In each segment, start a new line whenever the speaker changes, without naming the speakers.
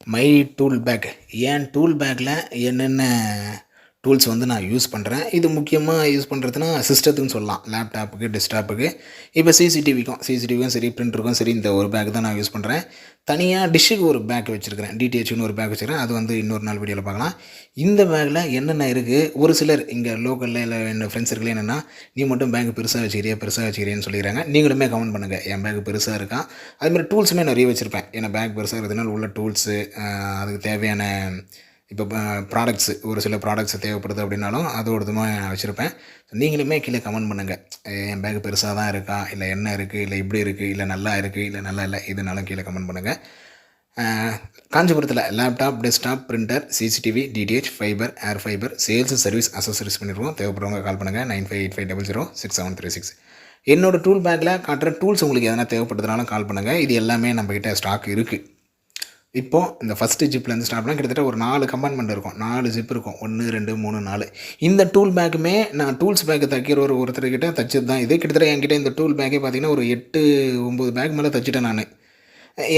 My tool bag. என் tool பேக்கில் என்னென்ன டூல்ஸ் வந்து நான் யூஸ் பண்ணுறேன். இது முக்கியமாக யூஸ் பண்ணுறதுனா சிஸ்டத்துக்குன்னு சொல்லலாம். லேப்டாப்புக்கு, டெஸ்க்டாப்புக்கு, இப்போ சிசிடிவிக்கும் சரி, பிரிண்டருக்கும் சரி இந்த ஒரு பேக் தான் நான் யூஸ் பண்ணுறேன். தனியாக டிஷ்ஷுக்கு ஒரு பேக் வச்சுருக்கிறேன். டிடிஹெச்னு ஒரு பேக் வச்சுருக்கேன். அது வந்து இன்னொரு நாள் வீடியோவில் பார்க்கலாம். இந்த பேக்கில் என்னென்ன இருக்குது, ஒரு சிலர் இங்கே லோக்கலில் இல்லை என்னோடய ஃப்ரெண்ட்ஸ் இருக்குல்ல என்னென்னா, நீ மட்டும் பேக் பெருசாக வச்சுக்கிறியான்னு சொல்லிடுறாங்க. நீங்களுமே கமெண்ட் பண்ணுங்கள், என் பேக் பெருசாக இருக்கா. அதுமாதிரி டூல்ஸுமே நிறைய வச்சுருப்பேன். ஏன்னா பேக் பெருசாக இருக்கிறதுனால உள்ள டூல்ஸு, அதுக்கு தேவையான இப்போ ப்ராடக்ட்ஸு, ஒரு சில ப்ராடக்ட்ஸ் தேவைப்படுது அப்படின்னாலும் அதோடதுமா வச்சுருப்பேன். நீங்களுமே கீழே கமெண்ட் பண்ணுங்கள், என் பேக் பெருசாக தான் இருக்கா, இல்லை என்ன இருக்குது, இல்லை இப்படி இருக்குது, இல்லை நல்லா இருக்குது, இல்லை நல்லா இல்லை, இதுனாலும் கீழே கமெண்ட் பண்ணுங்கள். காஞ்சிபுரத்தில் laptop, desktop, printer, CCTV, DTH, fibre, air fibre, sales, service, accessories பண்ணிடுவோம். தேவைப்படுறவங்க கால் பண்ணுங்கள். 9585006736. என்னோடய டூல் பேக்கில் காட்டுற டூல்ஸ் உங்களுக்கு எதனா தேவைப்படுறதுனாலும் கால் பண்ணுங்கள். இது எல்லாமே நம்மக்கிட்ட ஸ்டாக் இருக்குது. இப்போது இந்த ஃபஸ்ட்டு ஜிப்லேருந்து ஸ்டார்ட் பண்ணால் கிட்டத்தட்ட ஒரு 4 கம்பார்ட்மெண்ட் இருக்கும், 4 ஜிப் இருக்கும். 1 2 3 4. இந்த டூல் பேக்குமே நான் டூல்ஸ் பேக்கு தைக்கிற ஒருத்தர்கிட்ட தைச்சது தான் இது. கிட்டத்தட்ட என்கிட்ட இந்த டூல் பேக்கே பார்த்திங்கன்னா ஒரு 8 9 பேக் மேலே தைச்சிட்டேன் நான்.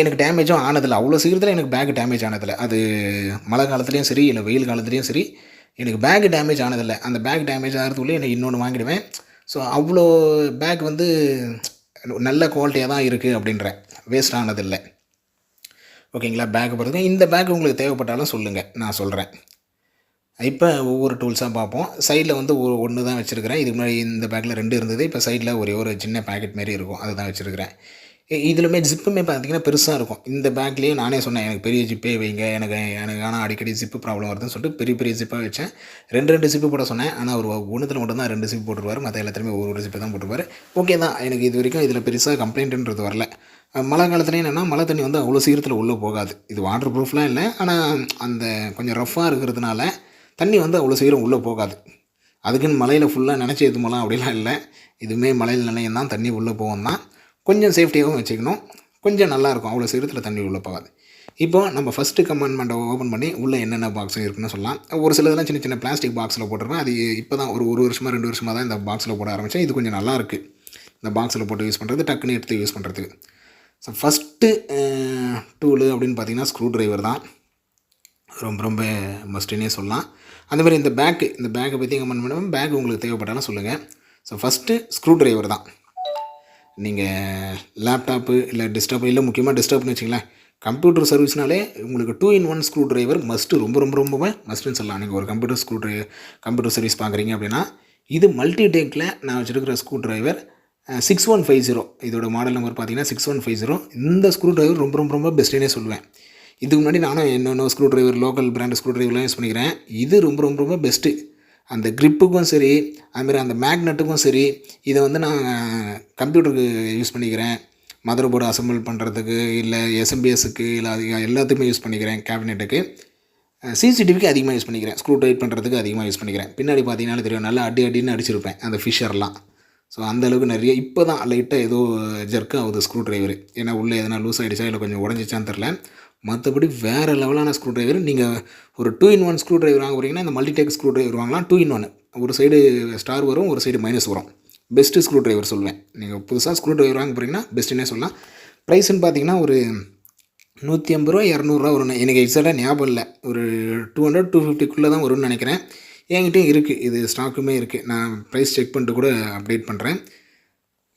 எனக்கு டேமேஜும் ஆனதில்லை, அவ்வளோ சீக்கிரத்தில் எனக்கு பேக் டேமேஜ் ஆனதில்லை. அது மழை காலத்துலேயும் சரி, இல்லை வெயில் காலத்துலேயும் சரி, எனக்கு பேக் டேமேஜ் ஆனதில்லை. அந்த பேக் டேமேஜ் ஆகிறதுக்குள்ளே எனக்கு இன்னொன்று வாங்கிடுவேன். ஸோ அவ்வளோ பேக் வந்து நல்ல குவாலிட்டியாக தான் இருக்குது அப்படின்றேன், வேஸ்ட் ஆனதில்லை. ஓகேங்களா? பேக்கு பொறுத்து இந்த பேக் உங்களுக்கு தேவைப்பட்டாலும் சொல்லுங்கள், நான் சொல்கிறேன். இப்போ ஒவ்வொரு டூல்ஸாக பார்ப்போம். சைடில் வந்து ஒன்று தான் வச்சுருக்கிறேன். இதுக்கு முன்னாடி இந்த பேக்கில் 2 இருந்தது. இப்போ சைடில் ஒரே ஒரு சின்ன பேக்கெட் மாரி இருக்கும், அதுதான் வச்சுருக்கிறேன். இதுலையுமே ஜிப்புமே பார்த்திங்கன்னா பெருசாக இருக்கும். இந்த பேக்லேயே நானே சொன்னேன், எனக்கு பெரிய ஜிப்பே வைங்க, எனக்கு ஆனால் அடிக்கடி ஜிப்பு ப்ராப்ளம் வருதுன்னு சொல்லிட்டு பெரிய ஜிப்பாக வச்சேன். 2 ஜிப்பு போட சொன்னேன். ஆனால் ஒரு ஒன்றுத்தில் மட்டும் தான் 2 ஜிப்பு போட்டுருவார், மற்ற எல்லாத்துலேயுமே ஒரு ஜிப்பு தான் போட்டுருவார். ஓகே தான், எனக்கு இது வரைக்கும் இதில் பெருசாக கம்ப்ளைண்ட்டுன்றது வரல. மழை காலத்துலேயும் என்னென்னா, மழை தண்ணி வந்து அவ்வளோ சீக்கிரத்தில் உள்ளே போகாது. இது வாட்டர் ப்ரூஃப்லாம் இல்லை, ஆனால் அந்த கொஞ்சம் ரஃப்பாக இருக்கிறதுனால தண்ணி வந்து அவ்வளோ சீக்கிரம் உள்ளே போகாது. அதுக்குன்னு மலையில் ஃபுல்லாக நினச்சி ஏற்றுமலாம் அப்படிலாம் இல்லை. இதுவுமே மலையில் நிலையம் தான், தண்ணி உள்ளே போகும் தான். கொஞ்சம் சேஃப்டியாகவும் வச்சுக்கணும், கொஞ்சம் நல்லாயிருக்கும், அவ்வளோ சீக்கிரத்தில் தண்ணி உள்ளே போகாது. இப்போ நம்ம ஃபஸ்ட்டு கம்பார்ட்மெண்ட்டை ஓப்பன் பண்ணி உள்ளே என்னென்ன பாக்ஸும் இருக்குன்னு சொல்லலாம். ஒரு சிலதெல்லாம் சின்ன சின்ன பிளாஸ்டிக் பாக்ஸில் போட்டிருப்பேன். அது இப்போ தான் ஒரு வருஷமாக 2 வருஷமாக தான் இந்த பாக்ஸில் போட ஆரம்பித்தேன். இது கொஞ்சம் நல்லாயிருக்கு, இந்த பாக்ஸில் போட்டு யூஸ் பண்ணுறது, டக்குன்னு எடுத்து யூஸ் பண்ணுறதுக்கு. ஸோ ஃபஸ்ட்டு டூலு அப்படின்னு பார்த்திங்கன்னா ஸ்க்ரூ ட்ரைவர் தான் ரொம்ப மஸ்ட்டுன்னே சொல்லலாம். அந்தமாதிரி இந்த பேக்கை பற்றி கமெண்ட் பண்ணுவேன். பேக் உங்களுக்கு தேவைப்பட்டாலும் சொல்லுங்கள். ஸோ ஃபஸ்ட்டு ஸ்க்ரூ ட்ரைவர் தான். நீங்கள் லேப்டாப்பு இல்லை டெஸ்க்டாப்பு, இல்லை முக்கியமாக டெஸ்க்டாப்னு வச்சிங்களேன், கம்ப்யூட்டர் சர்வீஸ்னாலே உங்களுக்கு 2-in-1 ஸ்க்ரூ ட்ரைவர் மஸ்ட்டு, ரொம்பவே மஸ்ட்டுன்னு சொல்லலாம். நீங்கள் ஒரு கம்ப்யூட்டர் சர்வீஸ் பார்க்குறீங்க அப்படின்னா, இது மல்டி டேக்கில் நான் வச்சுருக்கிற ஸ்க்ரூ ட்ரைவர் 6150. இதோட மாடல் நம்பர் பார்த்தீங்கன்னா 6150. இந்த ஸ்க்ரூ ட்ரைவர் ரொம்ப பெஸ்ட்டுன்னே சொல்லுவேன். இதுக்கு முன்னாடி நானும் என்னென்ன screw driver, local brand screw ட்ரைவர்லாம் யூஸ் பண்ணிக்கிறேன். இது ரொம்ப பெஸ்ட்டு. அந்த க்ரிப்புக்கும் சரி, அதுமாதிரி அந்த மேக்னெட்டுக்கும் சரி, இதை வந்து நான் கம்ப்யூட்டருக்கு யூஸ் பண்ணிக்கிறேன். மதர் போர்டு அசம்பிள் பண்ணுறதுக்கு, இல்லை எஸ்எம்பிஎஸ்க்கு, இல்லை அது எல்லாத்துக்குமே யூஸ் பண்ணிக்கிறேன். கேபினெட்டுக்கு, சிசிடிவிக்கு அதிகமாக யூஸ் பண்ணிக்கிறேன். ஸ்க்ரூ டைட் பண்ணுறதுக்கு அதிகமாக யூஸ் பண்ணிக்கிறேன். பின்னாடி பார்த்தீங்கன்னாலே தெரியும், நல்லா அடின்னு அடிச்சிருப்பேன் அந்த ஃபிஷர்லாம். ஸோ அந்தளவுக்கு நிறைய இப்போ தான் லைட்டாக ஏதோ ஜர்க்கு ஆகுது ஸ்க்ரூ ட்ரைவர். ஏன்னா உள்ளே எதனா லூஸ் ஆகிடுச்சா, இல்லை கொஞ்சம் உடஞ்சிச்சான்னு தெரில. மற்றபடி வேறு லெவலான ஸ்க்ரூ ட்ரைவர். நீங்கள் ஒரு 2-in-1 ஸ்க்ரூ ட்ரைவர் வாங்க போகிறீங்கன்னா இந்த மல்டிடெக் ஸ்க்ரூ ட்ரைவர் வாங்கலாம். 2-in-1, ஒரு சைடு ஸ்டார் வரும், ஒரு சைடு மைனஸ் வரும். பெஸ்ட்டு ஸ்க்ரூ ட்ரைவர் சொல்லுவேன். நீங்கள் புதுசாக ஸ்க்ரூ ட்ரைவர் வாங்க போகிறீங்கன்னா பெஸ்ட்டுன்னே சொல்லலாம். ப்ரைஸ்ன்னு பார்த்தீங்கன்னா ஒரு 150 ரூபா 200 ரூபா வரும்னு எனக்கு எக்ஸாக்டாக ஞாபகம் இல்லை. ஒரு 200-250க்குள்ளே தான் வரும்னு நினைக்கிறேன். என்கிட்டையும் இருக்குது, இது ஸ்டாக்குமே இருக்குது. நான் ப்ரைஸ் செக் பண்ணிட்டு கூட அப்டேட் பண்ணுறேன்.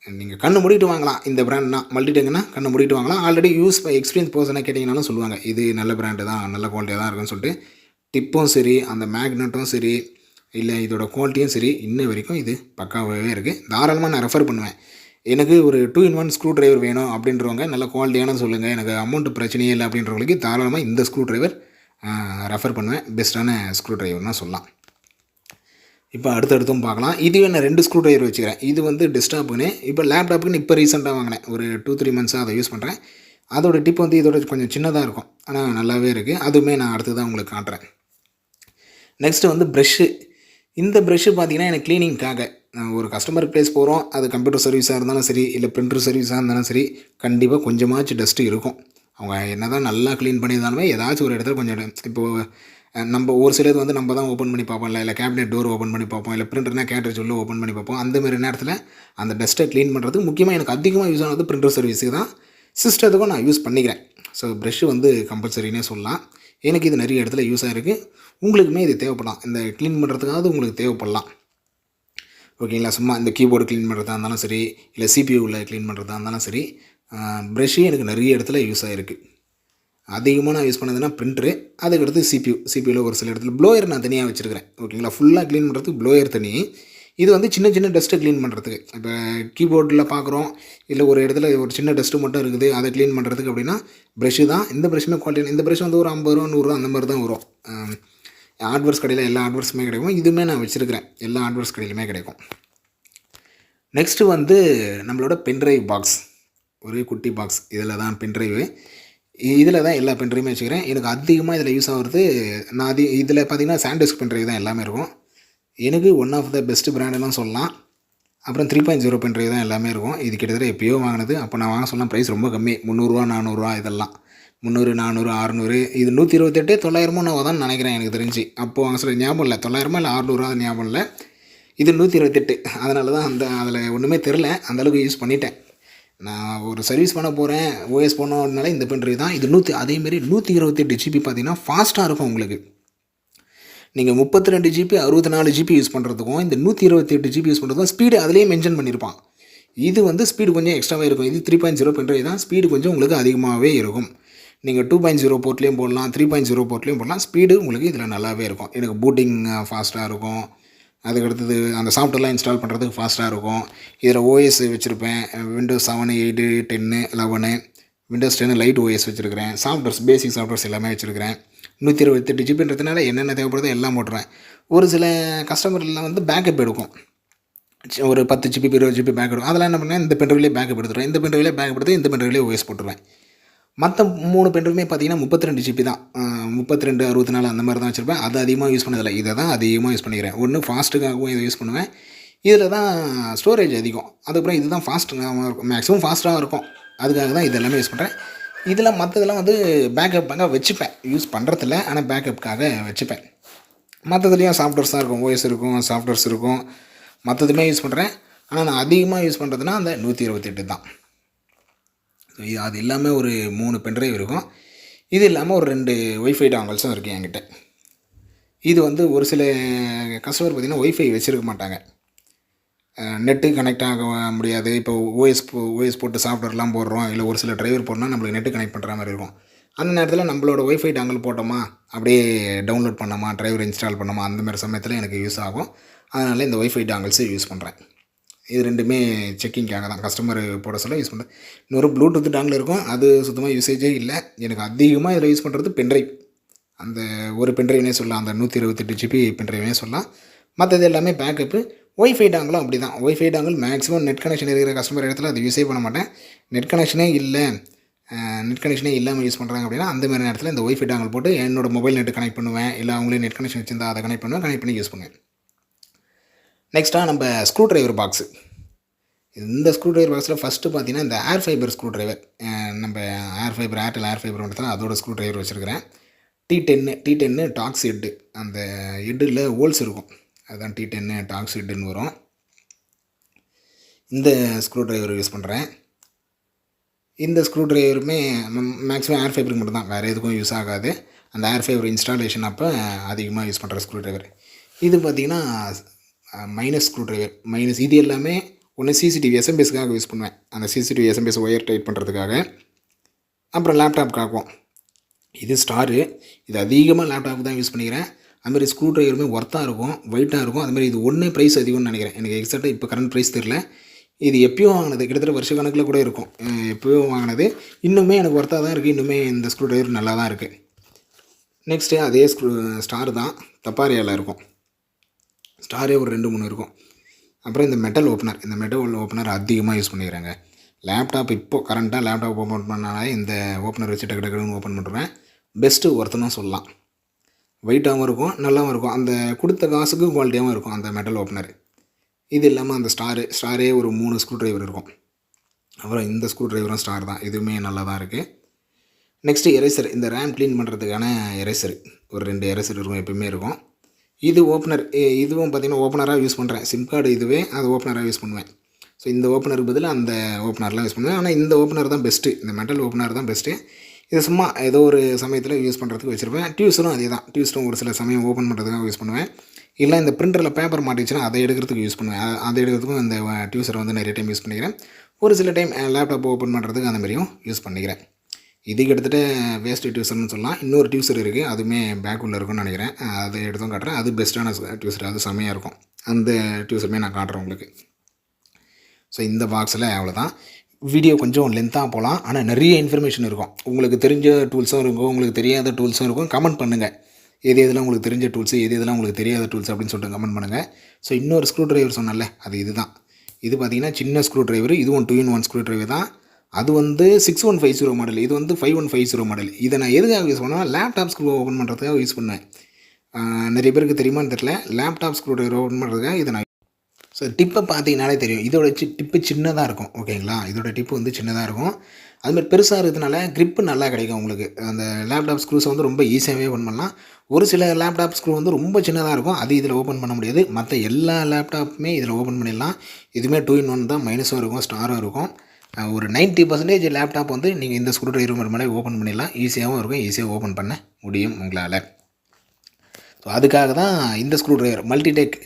நீங்கள் கண்ணு மூடிட்டு வாங்கலாம். இந்த பிராண்ட்னா மல்டிடெக்னா கண்ணு மூடிட்டு வாங்கலாம். ஆல்ரெடி எக்ஸ்பீரியன்ஸ் பர்சனாக கேட்டிங்கனாலும் சொல்லுவாங்க, இது நல்ல பிராண்டு தான், நல்ல குவாலிட்டியாக தான் இருக்குன்னு சொல்லிட்டு. டிப்பும் சரி, அந்த மேக்னெட்டும் சரி, இல்லை இதோட குவாலிட்டியும் சரி, இன்ன வரைக்கும் இது பக்காவாகவே இருக்குது. தாராளமாக நான் ரெஃபர் பண்ணுவேன். எனக்கு ஒரு 2-in-1 ஸ்க்ரூ ட்ரைவர் வேணும் அப்படின்றவங்க, நல்ல குவாலிட்டியான சொல்லுங்கள், எனக்கு அமௌண்ட் பிரச்சனையே இல்லை அப்படின்றவங்களுக்கு தாராளமாக இந்த ஸ்க்ரூ ட்ரைவர் ரெஃபர் பண்ணுவேன். பெஸ்ட்டான ஸ்க்ரூ ட்ரைவர் தான் சொல்லலாம். இப்போ அடுத்தடுத்தும் பார்க்கலாம். இதுவே நான் 2 ஸ்க்ரூ ட்ரைவர் வச்சுக்கிறேன். இது வந்து டெஸ்க்டாப்புன்னு, இப்போ லேப்டாப்புக்குன்னு இப்போ ரீசெண்டாக வாங்கினேன். ஒரு 2-3 மந்த்ஸாக அதை யூஸ் பண்ணுறேன். அதோட டிப் வந்து இதோட கொஞ்சம் சின்னதாக இருக்கும், ஆனால் நல்லாவே இருக்குது. அதுவுமே நான் அடுத்து தான் உங்களுக்கு காட்டுறேன். நெக்ஸ்ட்டு வந்து ப்ரெஷ்ஷு. இந்த ப்ரெஷ்ஷு பார்த்திங்கன்னா எனக்கு க்ளீனிங்காக, ஒரு கஸ்டமர் ப்ளேஸ் போகிறோம், அது கம்ப்யூட்டர் சர்வீஸாக இருந்தாலும் சரி, இல்லை பிரிண்டர் சர்வீஸாக இருந்தாலும் சரி, கண்டிப்பாக கொஞ்சமாச்சும் டஸ்ட்டு இருக்கும். அவங்க என்ன தான் நல்லா க்ளீன் பண்ணியிருந்தாலுமே ஏதாச்சும் ஒரு இடத்துல கொஞ்சம் இப்போது நம்ம ஒரு சிலது வந்து நம்ம தான் ஓப்பன் பண்ணி பார்ப்போம், இல்லை கேபினெட் டோர் ஓப்பன் பண்ணி பார்ப்போம், இல்லை பிரிண்டர்னா கேட்ரேஜ் உள்ள ஓப்பன் பண்ணி பார்ப்போம். அந்தமாரி நேரத்தில் அந்த டஸ்ட்டை க்ளீன் பண்ணுறதுக்கு முக்கியமாக எனக்கு அதிகமாக யூஸ் ஆனது பிரிண்டர் சர்வீஸுக்கு தான். சிஸ்டத்துக்கும் நான் யூஸ் பண்ணிக்கிறேன். ஸோ ப்ரெஷ்ஷு வந்து கம்பல்சரினே சொல்லலாம். எனக்கு இது நிறைய இடத்துல யூஸ் ஆகிருக்கு. உங்களுக்குமே இது தேவைப்படலாம். இந்த க்ளீன் பண்ணுறதுக்காவது உங்களுக்கு தேவைப்படலாம். ஓகேங்களா? சும்மா இந்த கீபோர்டு க்ளீன் பண்ணுறதா இருந்தாலும் சரி, இல்லை சிபியூவில் க்ளீன் பண்ணுறதா இருந்தாலும் சரி, ப்ரெஷ்ஷு எனக்கு நிறைய இடத்துல யூஸ் ஆகிருக்கு. அதிகமாக நான் யூஸ் பண்ணதுன்னா பிரிண்டரு, அதுக்கடுத்து சிபியூவில் ஒரு சில இடத்துல ப்ளோயர் நான் தனியாக வச்சுருக்கிறேன். ஓகேங்களா? ஃபுல்லாக க்ளீன் பண்ணுறதுக்கு ப்ளோயர் தனி. இது வந்து சின்ன சின்ன டஸ்ட்டை க்ளீன் பண்ணுறதுக்கு. இப்போ கீபோர்டில் பார்க்குறோம், இல்லை ஒரு இடத்துல ஒரு சின்ன டஸ்ட்டு மட்டும் இருக்குது, அதை க்ளீன் பண்ணுறதுக்கு அப்படின்னா ப்ரெஷ்ஷு தான். இந்த ப்ரெஷ்ஷுமே குவாலிட்டி. இந்த ப்ரெஷ் வந்து ஒரு 50 ரூபா 100 ரூபா அந்த மாதிரி தான் வரும். ஹார்ட்வேர்ஸ் கடையில் எல்லா ஹார்ட்வேர்ஸுமே கிடைக்கும். இதுவுமே நான் வச்சுருக்கிறேன், எல்லா ஹார்ட்வேர்ஸ் கடையிலுமே கிடைக்கும். நெக்ஸ்ட்டு வந்து நம்மளோட பென்ட்ரைவ் பாக்ஸ், ஒரே குட்டி பாக்ஸ். இதில் தான் பென்ட்ரைவு, இதில் தான் எல்லா பென்ட்ரைவுமே வச்சுக்கிறேன். எனக்கு அதிகமாக இதில் யூஸ் ஆகிறது, நான் இதில் பார்த்திங்கன்னா சாண்டிஸ்க் பென்ட்ரைவ் தான் எல்லாமே இருக்கும். எனக்கு ஒன் ஆஃப் த பெஸ்ட்டு பிராண்டுன்னு சொல்லலாம். அப்புறம் 3.0 பென்ட்ரைவ் தான் எல்லாமே இருக்கும். இது கிட்டத்தட்ட எப்போயோ வாங்கினது. அப்போ நான் வாங்க சொன்னால் ப்ரைஸ் ரொம்ப கம்மி, 300 ரூபா 400 ரூபா. இதெல்லாம் 300 400 600, இது 128 900 நான் தான் நினைக்கிறேன் எனக்கு தெரிஞ்சு. அப்போது வாங்க சொல்ல ஞாபகம் இல்லை, 900 இல்லை 600 அது ஞாபகம் இல்லை. இது 128. அதனால தான் அதில் ஒன்றுமே தெரில, அந்தளவுக்கு யூஸ் பண்ணிட்டேன். நான் ஒரு சர்வீஸ் பண்ண போகிறேன், ஓஎஸ் போனோம்னால இந்த பென்ட்ரைவ் தான். இது அதேமாரி 128 ஜிபி பார்த்திங்கன்னா ஃபாஸ்ட்டாக இருக்கும் உங்களுக்கு. நீங்கள் 32 ஜிபி 64 ஜிபி யூஸ் பண்ணுறதுக்கும் இந்த 128 ஜிபி யூஸ் பண்ணுறதுக்கும் ஸ்பீடு அதிலேயே மென்ஷன் பண்ணியிருப்பான். இது வந்து ஸ்பீடு கொஞ்சம் எக்ஸ்ட்ராவே இருக்கும். இது 3.0 பென்ட்ரைவ் தான், ஸ்பீடு கொஞ்சம் உங்களுக்கு அதிகமாகவே இருக்கும். நீங்கள் 2.0 போர்ட்லேயும் போடலாம், 3.0 போர்ட்லேயும் போடலாம். ஸ்பீடு உங்களுக்கு இதில் நல்லாவே இருக்கும். எனக்கு பூட்டிங் ஃபாஸ்ட்டாக இருக்கும். அதுக்கடுத்தது அந்த சாஃப்ட்வேர்லாம் இன்ஸ்டால் பண்ணுறதுக்கு ஃபாஸ்ட்டாக இருக்கும். இதில் ஓஎஸ் வச்சுருப்பேன், விண்டோஸ் 7 8 10 11, விண்டோஸ் 10 லைட் ஓஎஸ் வச்சுருக்கிறேன். சாஃப்ட்வேர்ஸ் பேசிக் சாஃப்ட்வேர்ஸ் எல்லாமே வச்சுருக்கிறேன். 128 ஜிபின்றதுனால என்னென்ன தேவைப்படுதோ எல்லாம் போட்டுருவேன். ஒரு சில கஸ்டமர்லாம் வந்து பேக்கப் எடுக்கும், ஒரு 10 ஜிபி 20 ஜிபி பேக்கப் எடுக்கும். அதெல்லாம் என்ன பண்ணேன், இந்த பென்ட்ரைவ்லேயே பேக்கப் எடுத்துருவேன். இந்த பென்ட்ரைவ்லேயே பேக்கப் எடுத்து இந்த பென்ட்ரைவ்லேயே ஓஎஸ் போட்டுருவேன். மற்ற 3 பென்ட்ரைவுமே பார்த்தீங்கன்னா 32 ஜிபி தான், 32 64 அந்த மாதிரி தான் வச்சுருப்பேன். அது அதிகமாக யூஸ் பண்ணதில்லை. இதை தான் அதிகமாக யூஸ் பண்ணிக்கிறேன். ஒன்று ஃபாஸ்ட்டுக்காகவும் இதை யூஸ் பண்ணுவேன். இதில் தான் ஸ்டோரேஜ் அதிகம். அதுக்கப்புறம் இது தான் ஃபாஸ்ட்டாகவும் இருக்கும், மேக்ஸிமம் ஃபாஸ்ட்டாகவும் இருக்கும். அதுக்காக தான் இது எல்லாமே யூஸ் பண்ணுறேன். இதில் மற்றதெல்லாம் வந்து பேக்கப்புக்காக வச்சுப்பேன், யூஸ் பண்ணுறதில்ல, ஆனால் பேக்கப்புக்காக வச்சுப்பேன். மற்றதுலேயும் சாஃப்ட்வேர்ஸ் தான் இருக்கும், ஓஎஸ் இருக்கும், சாஃப்ட்வேர்ஸ் இருக்கும், மற்றதுமே யூஸ் பண்ணுறேன். ஆனால் நான் அதிகமாக யூஸ் பண்ணுறதுனா அந்த 128 தான். அது இல்லாமல் ஒரு 3 பென்ட்ரைவ் இருக்கும். இது இல்லாமல் ஒரு 2 ஒய்ஃபை டாங்கல்ஸும் இருக்குது என்கிட்ட. இது வந்து ஒரு சில கஸ்டமர் பார்த்திங்கன்னா ஒய்ஃபை வச்சுருக்க மாட்டாங்க, நெட்டு கனெக்ட் ஆக முடியாது. இப்போ ஓஎஸ் போட்டு சாஃப்ட்வேர்லாம் போடுறோம், இல்லை ஒரு சில டிரைவர் போடணும், நம்மளுக்கு நெட்டு கனெக்ட் பண்ணுற மாதிரி இருக்கும். அந்த நேரத்தில் நம்மளோட ஒய்ஃபை டாங்கல் போட்டோமா, அப்படியே டவுன்லோட் பண்ணோமா, டிரைவர் இன்ஸ்டால் பண்ணோமா, அந்த மாதிரி சமயத்தில் எனக்கு யூஸ் ஆகும். அதனால் இந்த ஒய்ஃபை டாங்கல்ஸை யூஸ் பண்ணுறேன். இது ரெண்டுமே செக்கிங்காக தான், கஸ்டமர் போட சொல்ல யூஸ் பண்ணுறேன். இன்னொரு ப்ளூடூத் டாங்கல் இருக்கும், அது சுத்தமாக யூசேஜே இல்லை. எனக்கு அதிகமாக இதில் யூஸ் பண்ணுறது பென்ட்ரைவ். அந்த ஒரு பென்ட்ரைவ்னே சொல்லலாம், அந்த 128 ஜிபி பென்ட்ரைவ்னே சொல்லலாம். மற்றது எல்லாமே பேக்கப்பு. ஒய்ஃபை டாங்கலும் அப்படி தான். Wifi dongle maximum net connection இருக்கிற கஸ்டமர் இடத்துல அது யூஸே பண்ண மாட்டேன். நெட் கனெக்ஷனே இல்லாமல் யூஸ் பண்ணுறாங்க அப்படின்னா அந்த மாதிரி நேரத்தில் இந்த ஒய்ஃபை டாங்கல் போட்டு என்னோடய மொபைல் நெட்டு கனெக்ட் பண்ணுவேன், இல்லை அவங்களே நெட் கனெக்ஷன் வச்சுருந்தா அதை கனெக்ட் பண்ணி யூஸ் பண்ணுவேன். நெக்ஸ்ட்டாக நம்ம ஸ்க்ரூ ட்ரைவர் பாக்ஸு. இந்த ஸ்க்ரூ ட்ரைவர் பாக்ஸில் ஃபஸ்ட்டு பார்த்தீங்கன்னா இந்த ஏர் ஃபைபர் ஸ்க்ரூ ட்ரைவர், நம்ம ஏர்டெல் ஏர் ஃபைபர் மட்டும் அதோட ஸ்க்ரூ ட்ரைவர் வச்சுருக்கிறேன். T10 டாக்ஸ் ஹெட்டு, அந்த ஹெட்டில் ஹோல்ஸ் இருக்கும், அதுதான் T10 டாக்ஸ் ஹெட்டுன்னு வரும். இந்த ஸ்க்ரூ ட்ரைவர் யூஸ் பண்ணுறேன். இந்த ஸ்க்ரூ ட்ரைவருமே மேக்ஸிமம் ஏர் ஃபைபருக்கு மட்டும் தான், வேறு எதுக்கும் யூஸ் ஆகாது. அந்த ஏர் ஃபைபர் இன்ஸ்டாலேஷன் அப்போ அதிகமாக யூஸ் பண்ணுற ஸ்க்ரூ ட்ரைவர். இது பார்த்திங்கன்னா மைனஸ் ஸ்க்ரூ ட்ரைவர். இது எல்லாமே ஒன்று சிசிடிவி எஸ்எம்பிஎஸ்க்காக யூஸ் பண்ணுவேன், அந்த சிசிடிவி எஸ்எம்பிஎஸ் ஒயர் டைட் பண்ணுறதுக்காக, அப்புறம் லேப்டாப்புக்காகும். இது ஸ்டாரு, இது அதிகமாக லேப்டாப் தான் யூஸ் பண்ணிக்கிறேன். அதுமாதிரி ஸ்க்ரூ ட்ரைவருமே ஒர்த்தாக இருக்கும், வெயிட்டாக இருக்கும். அதுமாதிரி இது ஒன்றே ப்ரைஸ் அதிகம்னு நினைக்கிறேன், எனக்கு எக்ஸாக்டாக இப்போ கரண்ட் ப்ரைஸ் தெரில. இது எப்பயும் வாங்கினது, கிட்டத்தட்ட வருஷ கணக்கில் கூட இருக்கும். எப்போயும் வாங்கினது, இன்னுமே எனக்கு ஒர்த்தாக தான் இருக்குது. இன்னுமே இந்த ஸ்க்ரூ ட்ரைவர் நல்லா தான் இருக்குது. நெக்ஸ்ட்டு அதே ஸ்டார் தான், தப்பாரியாவில் இருக்கும். ஸ்டாரே ஒரு 2-3 இருக்கும். அப்புறம் இந்த மெட்டல் ஓப்பனர் அதிகமாக யூஸ் பண்ணிக்கிறாங்க. லேப்டாப் இப்போது கரண்ட்டாக லேப்டாப் ஓப்பன் பண்ணாலே இந்த ஓப்பனர் வச்சு டக்கு டக்குன்னு ஓப்பன் பண்ணுறேன். பெஸ்ட்டு ஒர்த்துன்னு சொல்லலாம். வெயிட்டாகவும் இருக்கும், நல்லாவும் இருக்கும். அந்த கொடுத்த காசுக்கு குவாலிட்டியாகவும் இருக்கும் அந்த மெட்டல் ஓப்பனர். இது இல்லாமல் அந்த ஸ்டாரே ஒரு 3 ஸ்க்ரூ ட்ரைவர் இருக்கும். அப்புறம் இந்த ஸ்க்ரூ ட்ரைவரும் ஸ்டார் தான், இதுவுமே நல்லா தான் இருக்குது. நெக்ஸ்ட்டு எரேசர், இந்த ரேம் க்ளீன் பண்ணுறதுக்கான எரேசர், ஒரு 2 எரேசர் இருக்கும், எப்பயுமே இருக்கும். இது ஓப்பனர், இதுவும் பார்த்திங்கன்னா ஓப்பனராக யூஸ் பண்ணுறேன். சிம் கார்டு இதுவே, அது ஓப்பனராக யூஸ் பண்ணுவேன். ஸோ இந்த ஓப்பனருக்கு பதில் அந்த ஓப்பனர்லாம் யூஸ் பண்ணுவேன். ஆனால் இந்த ஓப்பனர் தான் பெஸ்ட்டு, இந்த மெட்டல் ஓப்பனர் தான் பெஸ்ட்டு. இது சும்மா ஏதோ ஒரு சமயத்தில் யூஸ் பண்ணுறதுக்கு வச்சுருப்பேன். டியூசரும் அதே தான். டியூசரும் ஒரு சில சமயம் ஓப்பன் பண்ணுறதுக்காக யூஸ் பண்ணுவேன். இல்லை இந்த பிரிண்டரில் பேப்பர் மாட்டிச்சுன்னா அதை எடுக்கிறதுக்கு யூஸ் பண்ணுவேன். அதை எடுக்கிறதுக்கும் இந்த டியூசரை வந்து நிறைய டைம் யூஸ் பண்ணிக்கிறேன். ஒரு சில டைம் லேப்டாப் ஓப்பன் பண்ணுறதுக்கு அந்த மாதிரியும் யூஸ் பண்ணிக்கிறேன். இதுக்கு எடுத்துகிட்டு வேஸ்ட்டு டியூசர்னு சொல்லலாம். இன்னொரு டியூசர் இருக்குது, அதுவுமே பேக்குள்ளே இருக்கும்னு நினைக்கிறேன். அதை எடுத்தும் காட்டுறேன். அது பெஸ்ட்டான டியூசர், அது செம்மையாக இருக்கும். அந்த டியூசருமே நான் காட்டுறேன் உங்களுக்கு. ஸோ இந்த பாக்ஸில் அவ்வளோதான். வீடியோ கொஞ்சம் லென்த்தாக போகலாம், ஆனால் நிறைய இன்ஃபர்மேஷன் இருக்கும். உங்களுக்கு தெரிஞ்ச டூல்ஸும் இருக்கும், உங்களுக்கு தெரியாத டூல்ஸும் இருக்கும். கமெண்ட் பண்ணுங்கள், எது எதெல்லாம் உங்களுக்கு தெரிஞ்ச டூல்ஸு, எது எதெல்லாம் உங்களுக்கு தெரியாத டூல்ஸ் அப்படின்னு சொல்லிட்டு கமெண்ட் பண்ணுங்கள். ஸோ இன்னொரு ஸ்க்ரூ ட்ரைவர் சொன்னல, அது இதுதான். இது பார்த்திங்கன்னா சின்ன ஸ்க்ரூ ட்ரைவர். இதுவும் 2-in-1 ஸ்க்ரூ ட்ரைவர் தான். அது வந்து 6150 மாடல், இது வந்து 5150 மாடல். இதை நான் எதுக்காக யூஸ் பண்ணுவேன், லேப்டாப் ஸ்க்ரூ ஓப்பன் பண்ணுறதுக்காக யூஸ் பண்ணுவேன். நிறைய பேருக்கு தெரியுமான்னு தெரியல, லேப்டாப் ஸ்க்ரூ ட்ரைவர் ஓப்பன் பண்ணுறதுக்காக இதை நான். ஸோ டிப்பை பார்த்தீங்கனாலே தெரியும், இதோட டிப்பு சின்னதாக இருக்கும். ஓகேங்களா, இதோட டிப்பு வந்து சின்னதாக இருக்கும். அதுமாதிரி பெருசாக இருக்கிறதுனால க்ரிப்பு நல்லா கிடைக்கும் உங்களுக்கு. அந்த லேப்டாப் ஸ்க்ரூஸை வந்து ரொம்ப ஈஸியாகவே ஓப்பன் பண்ணலாம். ஒரு சில லேப்டாப் ஸ்க்ரூ வந்து ரொம்ப சின்னதாக இருக்கும், அது இதில் ஓப்பன் பண்ண முடியாது. மற்ற எல்லா லேப்டாப்புமே இதில் ஓப்பன் பண்ணிடலாம். இதுவுமே 2-in-1 தான், மைனஸும் இருக்கும், ஸ்டாரும் இருக்கும். ஒரு 90% லேப்டாப் வந்து நீங்கள் இந்த ஸ்க்ரூ ட்ரைவர் மாதிரி ஓப்பன் பண்ணிடலாம். ஈஸியாகவும் இருக்கும், ஈஸியாக ஓப்பன் பண்ண முடியும் உங்களால். ஸோ அதுக்காக தான் இந்த ஸ்க்ரூ ட்ரைவர் மல்டிடெக்.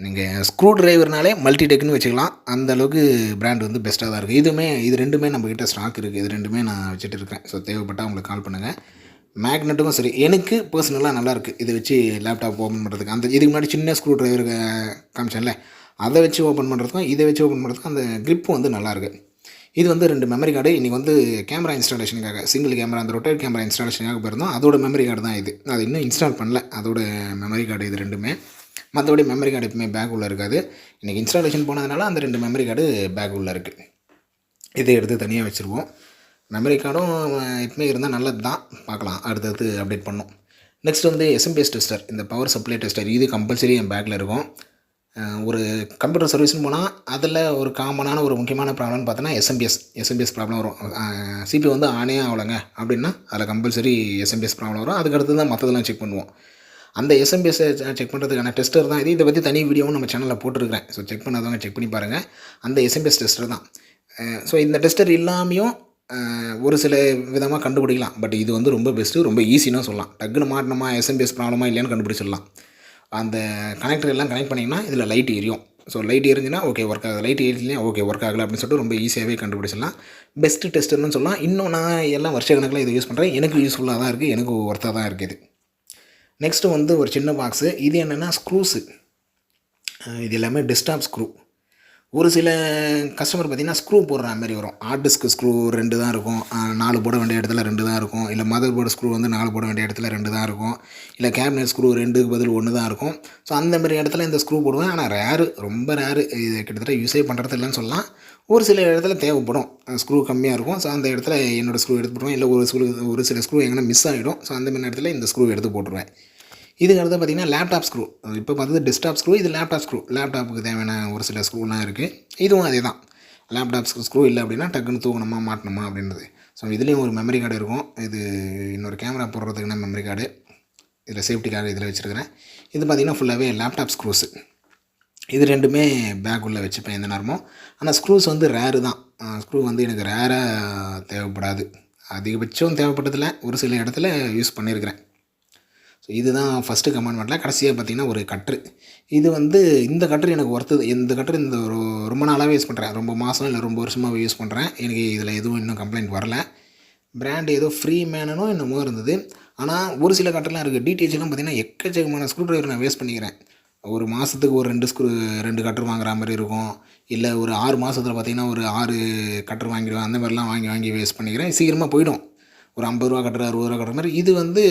நீங்கள் ஸ்க்ரூ ட்ரைவர்னாலே மல்டிடெக்னு வச்சுக்கலாம். அந்தளவுக்கு பிராண்ட் வந்து பெஸ்ட்டாக தான் இருக்குது. இது ரெண்டுமே நம்மக்கிட்ட ஸ்டாக் இருக்குது. இது ரெண்டுமே நான் வச்சுட்டு இருக்கேன். ஸோ தேவைப்பட்டால் உங்களுக்கு கால் பண்ணுங்கள். மேக்னெட்டுக்கும் சரி, எனக்கு பர்சனலாக நல்லாயிருக்கு இதை வச்சு லேப்டாப் ஓப்பன் பண்ணுறதுக்கு. அந்த இதுக்கு முன்னாடி சின்ன ஸ்க்ரூ ட்ரைவர் காமிச்சேன்ல, அதை வச்சு ஓப்பன் பண்ணுறதுக்கும் இதை வச்சு ஓப்பன் பண்ணுறதுக்கும் அந்த க்ரிப்பு வந்து நல்லாயிருக்கு. இது வந்து 2 மெமரி கார்டு. இன்றைக்கி வந்து கேமரா இன்ஸ்டாலேஷனுக்காக, சிங்கிள் கேமரா, அந்த ரொட்டேட் கேமரா இன்ஸ்டாலேஷனுக்காக போயிருந்தோம். அதோட மெமரி கார்டு தான் இது. அது இன்னும் இன்ஸ்டால் பண்ணல, அதோட மெமரி கார்டு இது ரெண்டுமே. மற்றபடி மெமரி கார்டு எப்பவுமே பேக் உள்ளே இருக்காது. இன்றைக்கி இன்ஸ்டாலேஷன் போனதுனால அந்த 2 மெமரி கார்டு பேக் உள்ளே இருக்குது. இதை எடுத்து தனியாக வச்சுருவோம். மெமரி கார்டும் எப்பவுமே இருந்தால் நல்லது தான். பார்க்கலாம், அடுத்தடுத்து அப்டேட் பண்ணோம். நெக்ஸ்ட் வந்து எஸ்எம்பிஎஸ் டெஸ்டர், இந்த பவர் சப்ளை டெஸ்டர். இது கம்பல்சரி என் பேக்கில் இருக்கும். ஒரு கம்ப்யூட்டர் சர்வீஸ்னு போனால் அதில் ஒரு காமனான ஒரு முக்கியமான ப்ராப்ளம்னு பார்த்தோன்னா எஸ்எம்பிஎஸ் ப்ராப்ளம் வரும். சிபி வந்து ஆனே ஆகலைங்க அப்படின்னா அதில் கம்பல்சரி எஸ்எம்பிஎஸ் ப்ராப்ளம் வரும். அதுக்கடுத்து தான் மற்றதெல்லாம் செக் பண்ணுவோம். அந்த எஸ்எம்பிஎஸ்ஸை செக் பண்ணுறதுக்கான டெஸ்டர் தான் இது. இதை பற்றி தனி வீடியோவும் நம்ம சேனலில் போட்டிருக்கிறேன். ஸோ செக் பண்ணாதவங்க செக் பண்ணி பாருங்கள். அந்த எஸ்எம்பிஎஸ் டெஸ்டர் தான். ஸோ இந்த டெஸ்டர் இல்லாமையும் ஒரு சில விதமாக கண்டுபிடிக்கலாம். பட் இது வந்து ரொம்ப பெஸ்ட்டு, ரொம்ப ஈஸின்னு சொல்லலாம். டக்குன்னு மாட்டினோமா எஸ்எம்பிஎஸ் ப்ராப்ளமாக இல்லையான்னு கண்டுபிடிச்சிடலாம். அந்த கனெக்டர் எல்லாம் கனெக்ட் பண்ணிங்கன்னா இதில் லைட் எரியும். ஸோ லைட் எரிஞ்சுன்னா ஓகே ஒர்க் ஆகுது, லைட் எரியலையா ஓகே ஒர்க் ஆகலை அப்படின்னு சொல்லிட்டு ரொம்ப ஈஸியாகவே கண்டுபிடிச்சிடலாம். பெஸ்ட்டு டெஸ்டர்னு சொல்லலாம். இன்னும் நான் எல்லாம் வருஷ கணக்கில் இதை யூஸ் பண்ணுறேன். எனக்கு யூஸ்ஃபுல்லாக தான் இருக்குது, எனக்கு ஒர்த்தாக தான் இருக்குது. நெக்ஸ்ட்டு வந்து ஒரு சின்ன பாக்ஸு. இது என்னென்னா ஸ்க்ரூஸு. இது எல்லாமே டெஸ்க்டாப் ஸ்க்ரூ. ஒரு சில கஸ்டமர் பார்த்திங்கன்னா ஸ்க்ரூ போடுற மாதிரி வரும். ஹார்ட் டிஸ்க்கு ஸ்க்ரூ 2 தான் இருக்கும், 4 போட வேண்டிய இடத்துல 2 தான் இருக்கும். இல்லை மதர் போர்டு ஸ்க்ரூ வந்து 4 போட வேண்டிய இடத்துல 2 தான் இருக்கும். இல்லை கேபினட் ஸ்க்ரூ 2க்கு பதில் 1 தான் இருக்கும். ஸோ அந்த மாதிரி இடத்துல இந்த ஸ்க்ரூ போடுவேன். ஆனால் ரேரு, ரொம்ப ரேரு. இது கிட்டத்தட்ட யூஸே பண்ணுறது இல்லைன்னு சொல்லலாம். ஒரு சில இடத்துல தேவைப்படும், ஸ்க்ரூ கம்மியாக இருக்கும். ஸோ அந்த இடத்துல என்னோடய ஸ்க்ரூ எடுத்து போட்டுருவேன். இல்லை ஒரு சில ஸ்க்ரூ எங்கன்னா மிஸ் ஆகிடும். ஸோ அந்த மாதிரி இடத்துல இந்த ஸ்க்ரூ எடுத்து போட்டுருவேன். இதுக்கு அடுத்து பார்த்திங்கன்னா லேப்டாப் ஸ்க்ரூ. இப்போ பார்த்தது டெஸ்க்டாப் ஸ்க்ரூ, இது லேப்டாப் ஸ்க்ரூ. லேப்டாப்புக்கு தேவையான ஒரு சில ஸ்க்ரூலாம் இருக்குது. இதுவும் அதே தான். லேப்டாப் ஸ்க்ரூ இல்லை அப்படின்னா டக்குன்னு தூக்கணுமா மாட்டணுமா அப்படின்றது. ஸோ இதுலேயும் ஒரு மெமரி கார்டு இருக்கும். இது இன்னொரு கேமரா போடுறதுக்குன்னா மெமரி கார்டு. இதில் சேஃப்டிக்காக இதில் வச்சுருக்கிறேன். இது பார்த்திங்கன்னா ஃபுல்லாகவே லேப்டாப் ஸ்க்ரூஸு. இது ரெண்டுமே பேக் உள்ளே வச்சுப்பேன் எந்த நேரமும். ஆனால் ஸ்க்ரூஸ் வந்து ரேரு தான். ஸ்க்ரூ வந்து எனக்கு ரேராக தேவைப்படாது. அதிகபட்சம் தேவைப்பட்டதில்ல, ஒரு சில இடத்துல யூஸ் பண்ணியிருக்கிறேன். ஸோ இதுதான் ஃபஸ்ட்டு கமெண்ட்மெண்ட்டில். கடைசியாக பார்த்திங்கன்னா ஒரு கட்ரு. இது வந்து இந்த கட்ரு எனக்கு ஒர்த்து. இந்த கட்ரு இந்த ரொம்ப நாளாகவே யூஸ் பண்ணுறேன். ரொம்ப மாதம் இல்லை ரொம்ப வருஷமாகவே யூஸ் பண்ணுறேன். எனக்கு இதில் எதுவும் இன்னும் கம்ப்ளைண்ட் வரல. பிராண்டு ஏதோ ஃப்ரீ மேனோ என்னமோ இருந்தது. ஆனால் ஒரு சில கட்டர்லாம் இருக்குது. டிடிஹெச்லாம் பார்த்திங்கன்னா எக்கச்சக்கமான ஸ்க்ரூ ட்ரைவர் நான் வேஸ்ட் பண்ணிக்கிறேன். ஒரு மாதத்துக்கு ஒரு 2 கட்டர் வாங்குற மாதிரி இருக்கும். இல்லை ஒரு 6 மாதத்தில் பார்த்திங்கன்னா ஒரு 6 கட்டர் வாங்கிடுவேன். அந்த மாதிரிலாம் வாங்கி வேஸ்ட் பண்ணிக்கிறேன். சீக்கிரமாக போயிடும். ஒரு 50 ரூபா கட்டுற 60 ரூபா கட்டுற மாதிரி. இது வந்து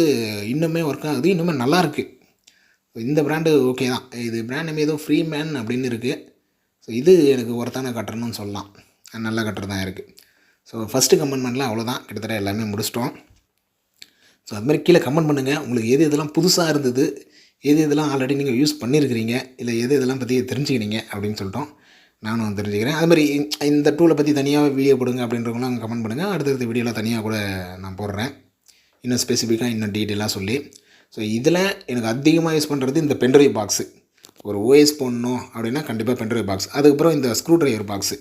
இன்னுமே ஒர்க் ஆகுது, இன்னுமே நல்லாயிருக்கு. இந்த பிராண்டு ஓகே தான். இது பிராண்ட் நேம் ஏதோ ஃப்ரீ மேன் அப்படின்னு இருக்குது. ஸோ இது எனக்கு ஒர்த்தான கட்டர்னு சொல்லலாம். நல்ல கட்டர் தான் இருக்குது. ஸோ ஃபஸ்ட்டு கமெண்ட்மெண்ட்லாம் அவ்வளோதான், கிட்டத்தட்ட எல்லாமே முடிச்சிட்டோம். ஸோ அதுமாதிரி கீழே கமெண்ட் பண்ணுங்கள். உங்களுக்கு எது இதெல்லாம் புதுசாக இருந்தது, எது இதெல்லாம் ஆல்ரெடி நீங்கள் யூஸ் பண்ணியிருக்கிறீங்க, இல்லை எது இதெல்லாம் பற்றி தெரிஞ்சுக்கினீங்க அப்படின்னு சொல்லிட்டோம். நானும் தெரிஞ்சுக்கிறேன். அதுமாதிரி இந்த டூலை பற்றி தனியாக வீடியோ போடுங்க அப்படின்றவங்களாம் கமெண்ட் பண்ணுங்கள். அடுத்தடுத்த வீடியோவில் தனியாக கூட நான் போடுறேன், இன்னும் ஸ்பெசிஃபிக்காக இன்னும் டீட்டெயிலாக சொல்லி. ஸோ இதில் எனக்கு அதிகமாக யூஸ் பண்ணுறது இந்த பென்ட்ரைவ் பாக்ஸு. ஒரு ஓஎஸ் போடணும் அப்படின்னா கண்டிப்பாக பென்ட்ரைவ் பாக்ஸ். அதுக்கப்புறம் இந்த screwdriver box.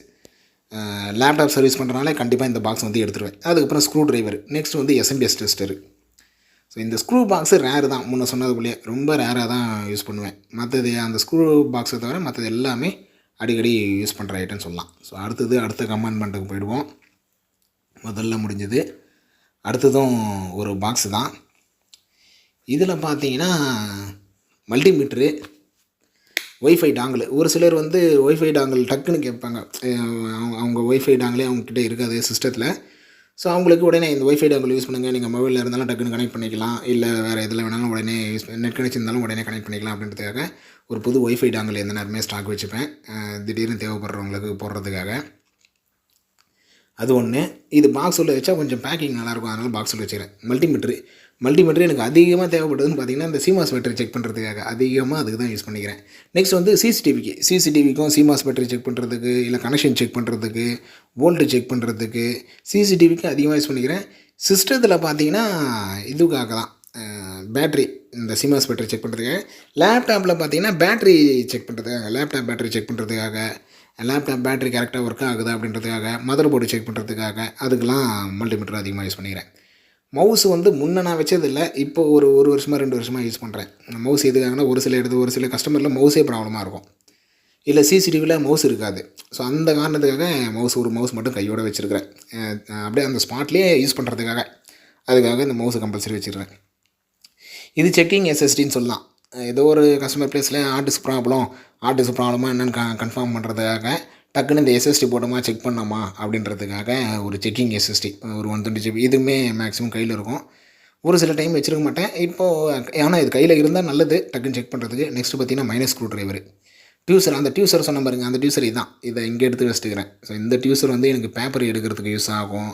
Laptop service பண்ணுறனால கண்டிப்பாக இந்த பாக்ஸ் வந்து எடுத்துருவேன். அதுக்கப்புறம் ஸ்க்ரூ டிரைவர், நெக்ஸ்ட் வந்து எஸ்எம்பிஎஸ் டெஸ்டரு. ஸோ இந்த ஸ்க்ரூ பாக்ஸு ரேரு தான், முன்ன சொன்னதுக்குள்ளேயே ரொம்ப ரேராக தான் யூஸ் பண்ணுவேன். மற்றது அந்த ஸ்க்ரூ பாக்ஸை தவிர மற்றது எல்லாமே அடிக்கடி யூஸ் பண்ணுற ஐட்டம்னு சொல்லலாம். ஸோ அடுத்த கம்பார்ட்மெண்ட்டுக்கு போயிடுவோம். முதல்ல முடிஞ்சது. அடுத்ததும் ஒரு பாக்ஸு தான். இதில் பார்த்தீங்கன்னா மல்டிமீட்ரு, ஒய்ஃபை டாங்கிள். ஒரு சிலர் வந்து ஒய்ஃபை டாங்கிள் டக்குன்னு கேட்பாங்க. அவங்க ஒய்ஃபை டாங்கிளே அவங்கக்கிட்ட இருக்காது சிஸ்டத்தில். ஸோ அவங்களுக்கு உடனே இந்த ஒய்ஃபை டாங்கிள் யூஸ் பண்ணுங்கள், நீங்கள் மொபைலில் இருந்தாலும் டக்குன்னு கனெக்ட் பண்ணிக்கலாம், இல்லை வேறு எதில் வேணாலும் உடனே நெட் கனெக்ஷன் இருந்தாலும் உடனே கனெக்ட் பண்ணிக்கலாம் அப்படின்றதுக்காக ஒரு புது ஒய்ஃபை டாங்கிள் எந்த நேரமே ஸ்டாக் வச்சுப்பேன், திடீர்னு தேவைப்படுறவங்களுக்கு போடுறதுக்காக. அது ஒன்று. இது பாக்ஸ் உள்ள வச்சா கொஞ்சம் பேக்கிங் நல்லாயிருக்கும், அதனால் பாக்ஸ் உள்ள வச்சுக்கிறேன். மல்டிமீட்ரு எனக்கு அதிகமாக தேவைப்படுதுன்னு பார்த்தீங்கன்னா இந்த சிமாஸ் பேட்டரி செக் பண்ணுறதுக்காக அதிகமாக அதுக்கு தான் யூஸ் பண்ணிக்கிறேன். நெக்ஸ்ட் வந்து சிசிடிவிக்கும் சிமாஸ் பேட்டரி செக் பண்ணுறதுக்கு, இல்லை கனெக்ஷன் செக் பண்ணுறதுக்கு, வோல்ட்டு செக் பண்ணுறதுக்கு சிசிடிவிக்கு அதிகமாக யூஸ் பண்ணிக்கிறேன். சிஸ்டத்தில் பார்த்தீங்கன்னா இதுக்காக தான் பேட்ரி, இந்த சிமாஸ் பேட்டரி செக் பண்ணுறதுக்காக. லேப்டாப்பில் பார்த்தீங்கன்னா பேட்ரி செக் பண்ணுறதுக்காக, லேப்டாப் பேட்டரி செக் பண்ணுறதுக்காக, லேப்டாப் பேட்டரி கரெக்டாக ஒர்க் ஆகுதா அப்படின்றதுக்காக, மதர் போர்டு செக் பண்ணுறதுக்காக, அதுக்கெலாம் மல்டிமீட்டர் அதிகமாக யூஸ் பண்ணிக்கிறேன். மவுஸ் வந்து முன்னே நான் வச்சதில்லை, இப்போ ஒரு வருஷமாக 2 வருஷமாக யூஸ் பண்ணுறேன். மவுஸ் எதுக்காகனா ஒரு சில கஸ்டமரில் மவுஸே ப்ராப்ளமாக இருக்கும், இல்லை சிசிடிவியில் மவுஸ் இருக்காது. ஸோ அந்த காரணத்துக்காக ஒரு மவுஸ் மட்டும் கையோடு வச்சுருக்கிறேன். அப்படியே அந்த ஸ்பாட்லேயே யூஸ் பண்ணுறதுக்காக, அதுக்காக இந்த மவுஸை கம்பல்சரி வச்சுருக்கிறேன். இது செக்கிங் எஸ்எஸ்டின்னு சொல்லலாம். ஏதோ ஒரு கஸ்டமர் ப்ளேஸில் ஆர்டிஸ்க் ப்ராப்ளமாக என்னென்னு கன்ஃபார்ம் பண்ணுறதுக்காக டக்குன்னு இந்த எஸ்எஸ்டி போட்டோமா செக் பண்ணோமா அப்படின்றதுக்காக ஒரு செக்கிங் எஸ்எஸ்டி ஒரு 120 GB இதுவுமே மேக்ஸிமம் கையில் இருக்கும். ஒரு சில டைம் வச்சுருக்க மாட்டேன் இப்போது, ஆனால் இது கையில் இருந்தால் நல்லது டக்குன்னு செக் பண்ணுறதுக்கு. நெக்ஸ்ட்டு பார்த்திங்கன்னா மைனஸ் ஸ்க்ரூ டிரைவர், டியூசர். அந்த டியூசர் சொன்ன பாருங்க, அந்த டியூசர் இதுதான். இதை இங்கே எடுத்து வச்சுக்கிறேன். ஸோ இந்த டியூசர் வந்து எனக்கு பேப்பர் எடுக்கிறதுக்கு யூஸ் ஆகும்.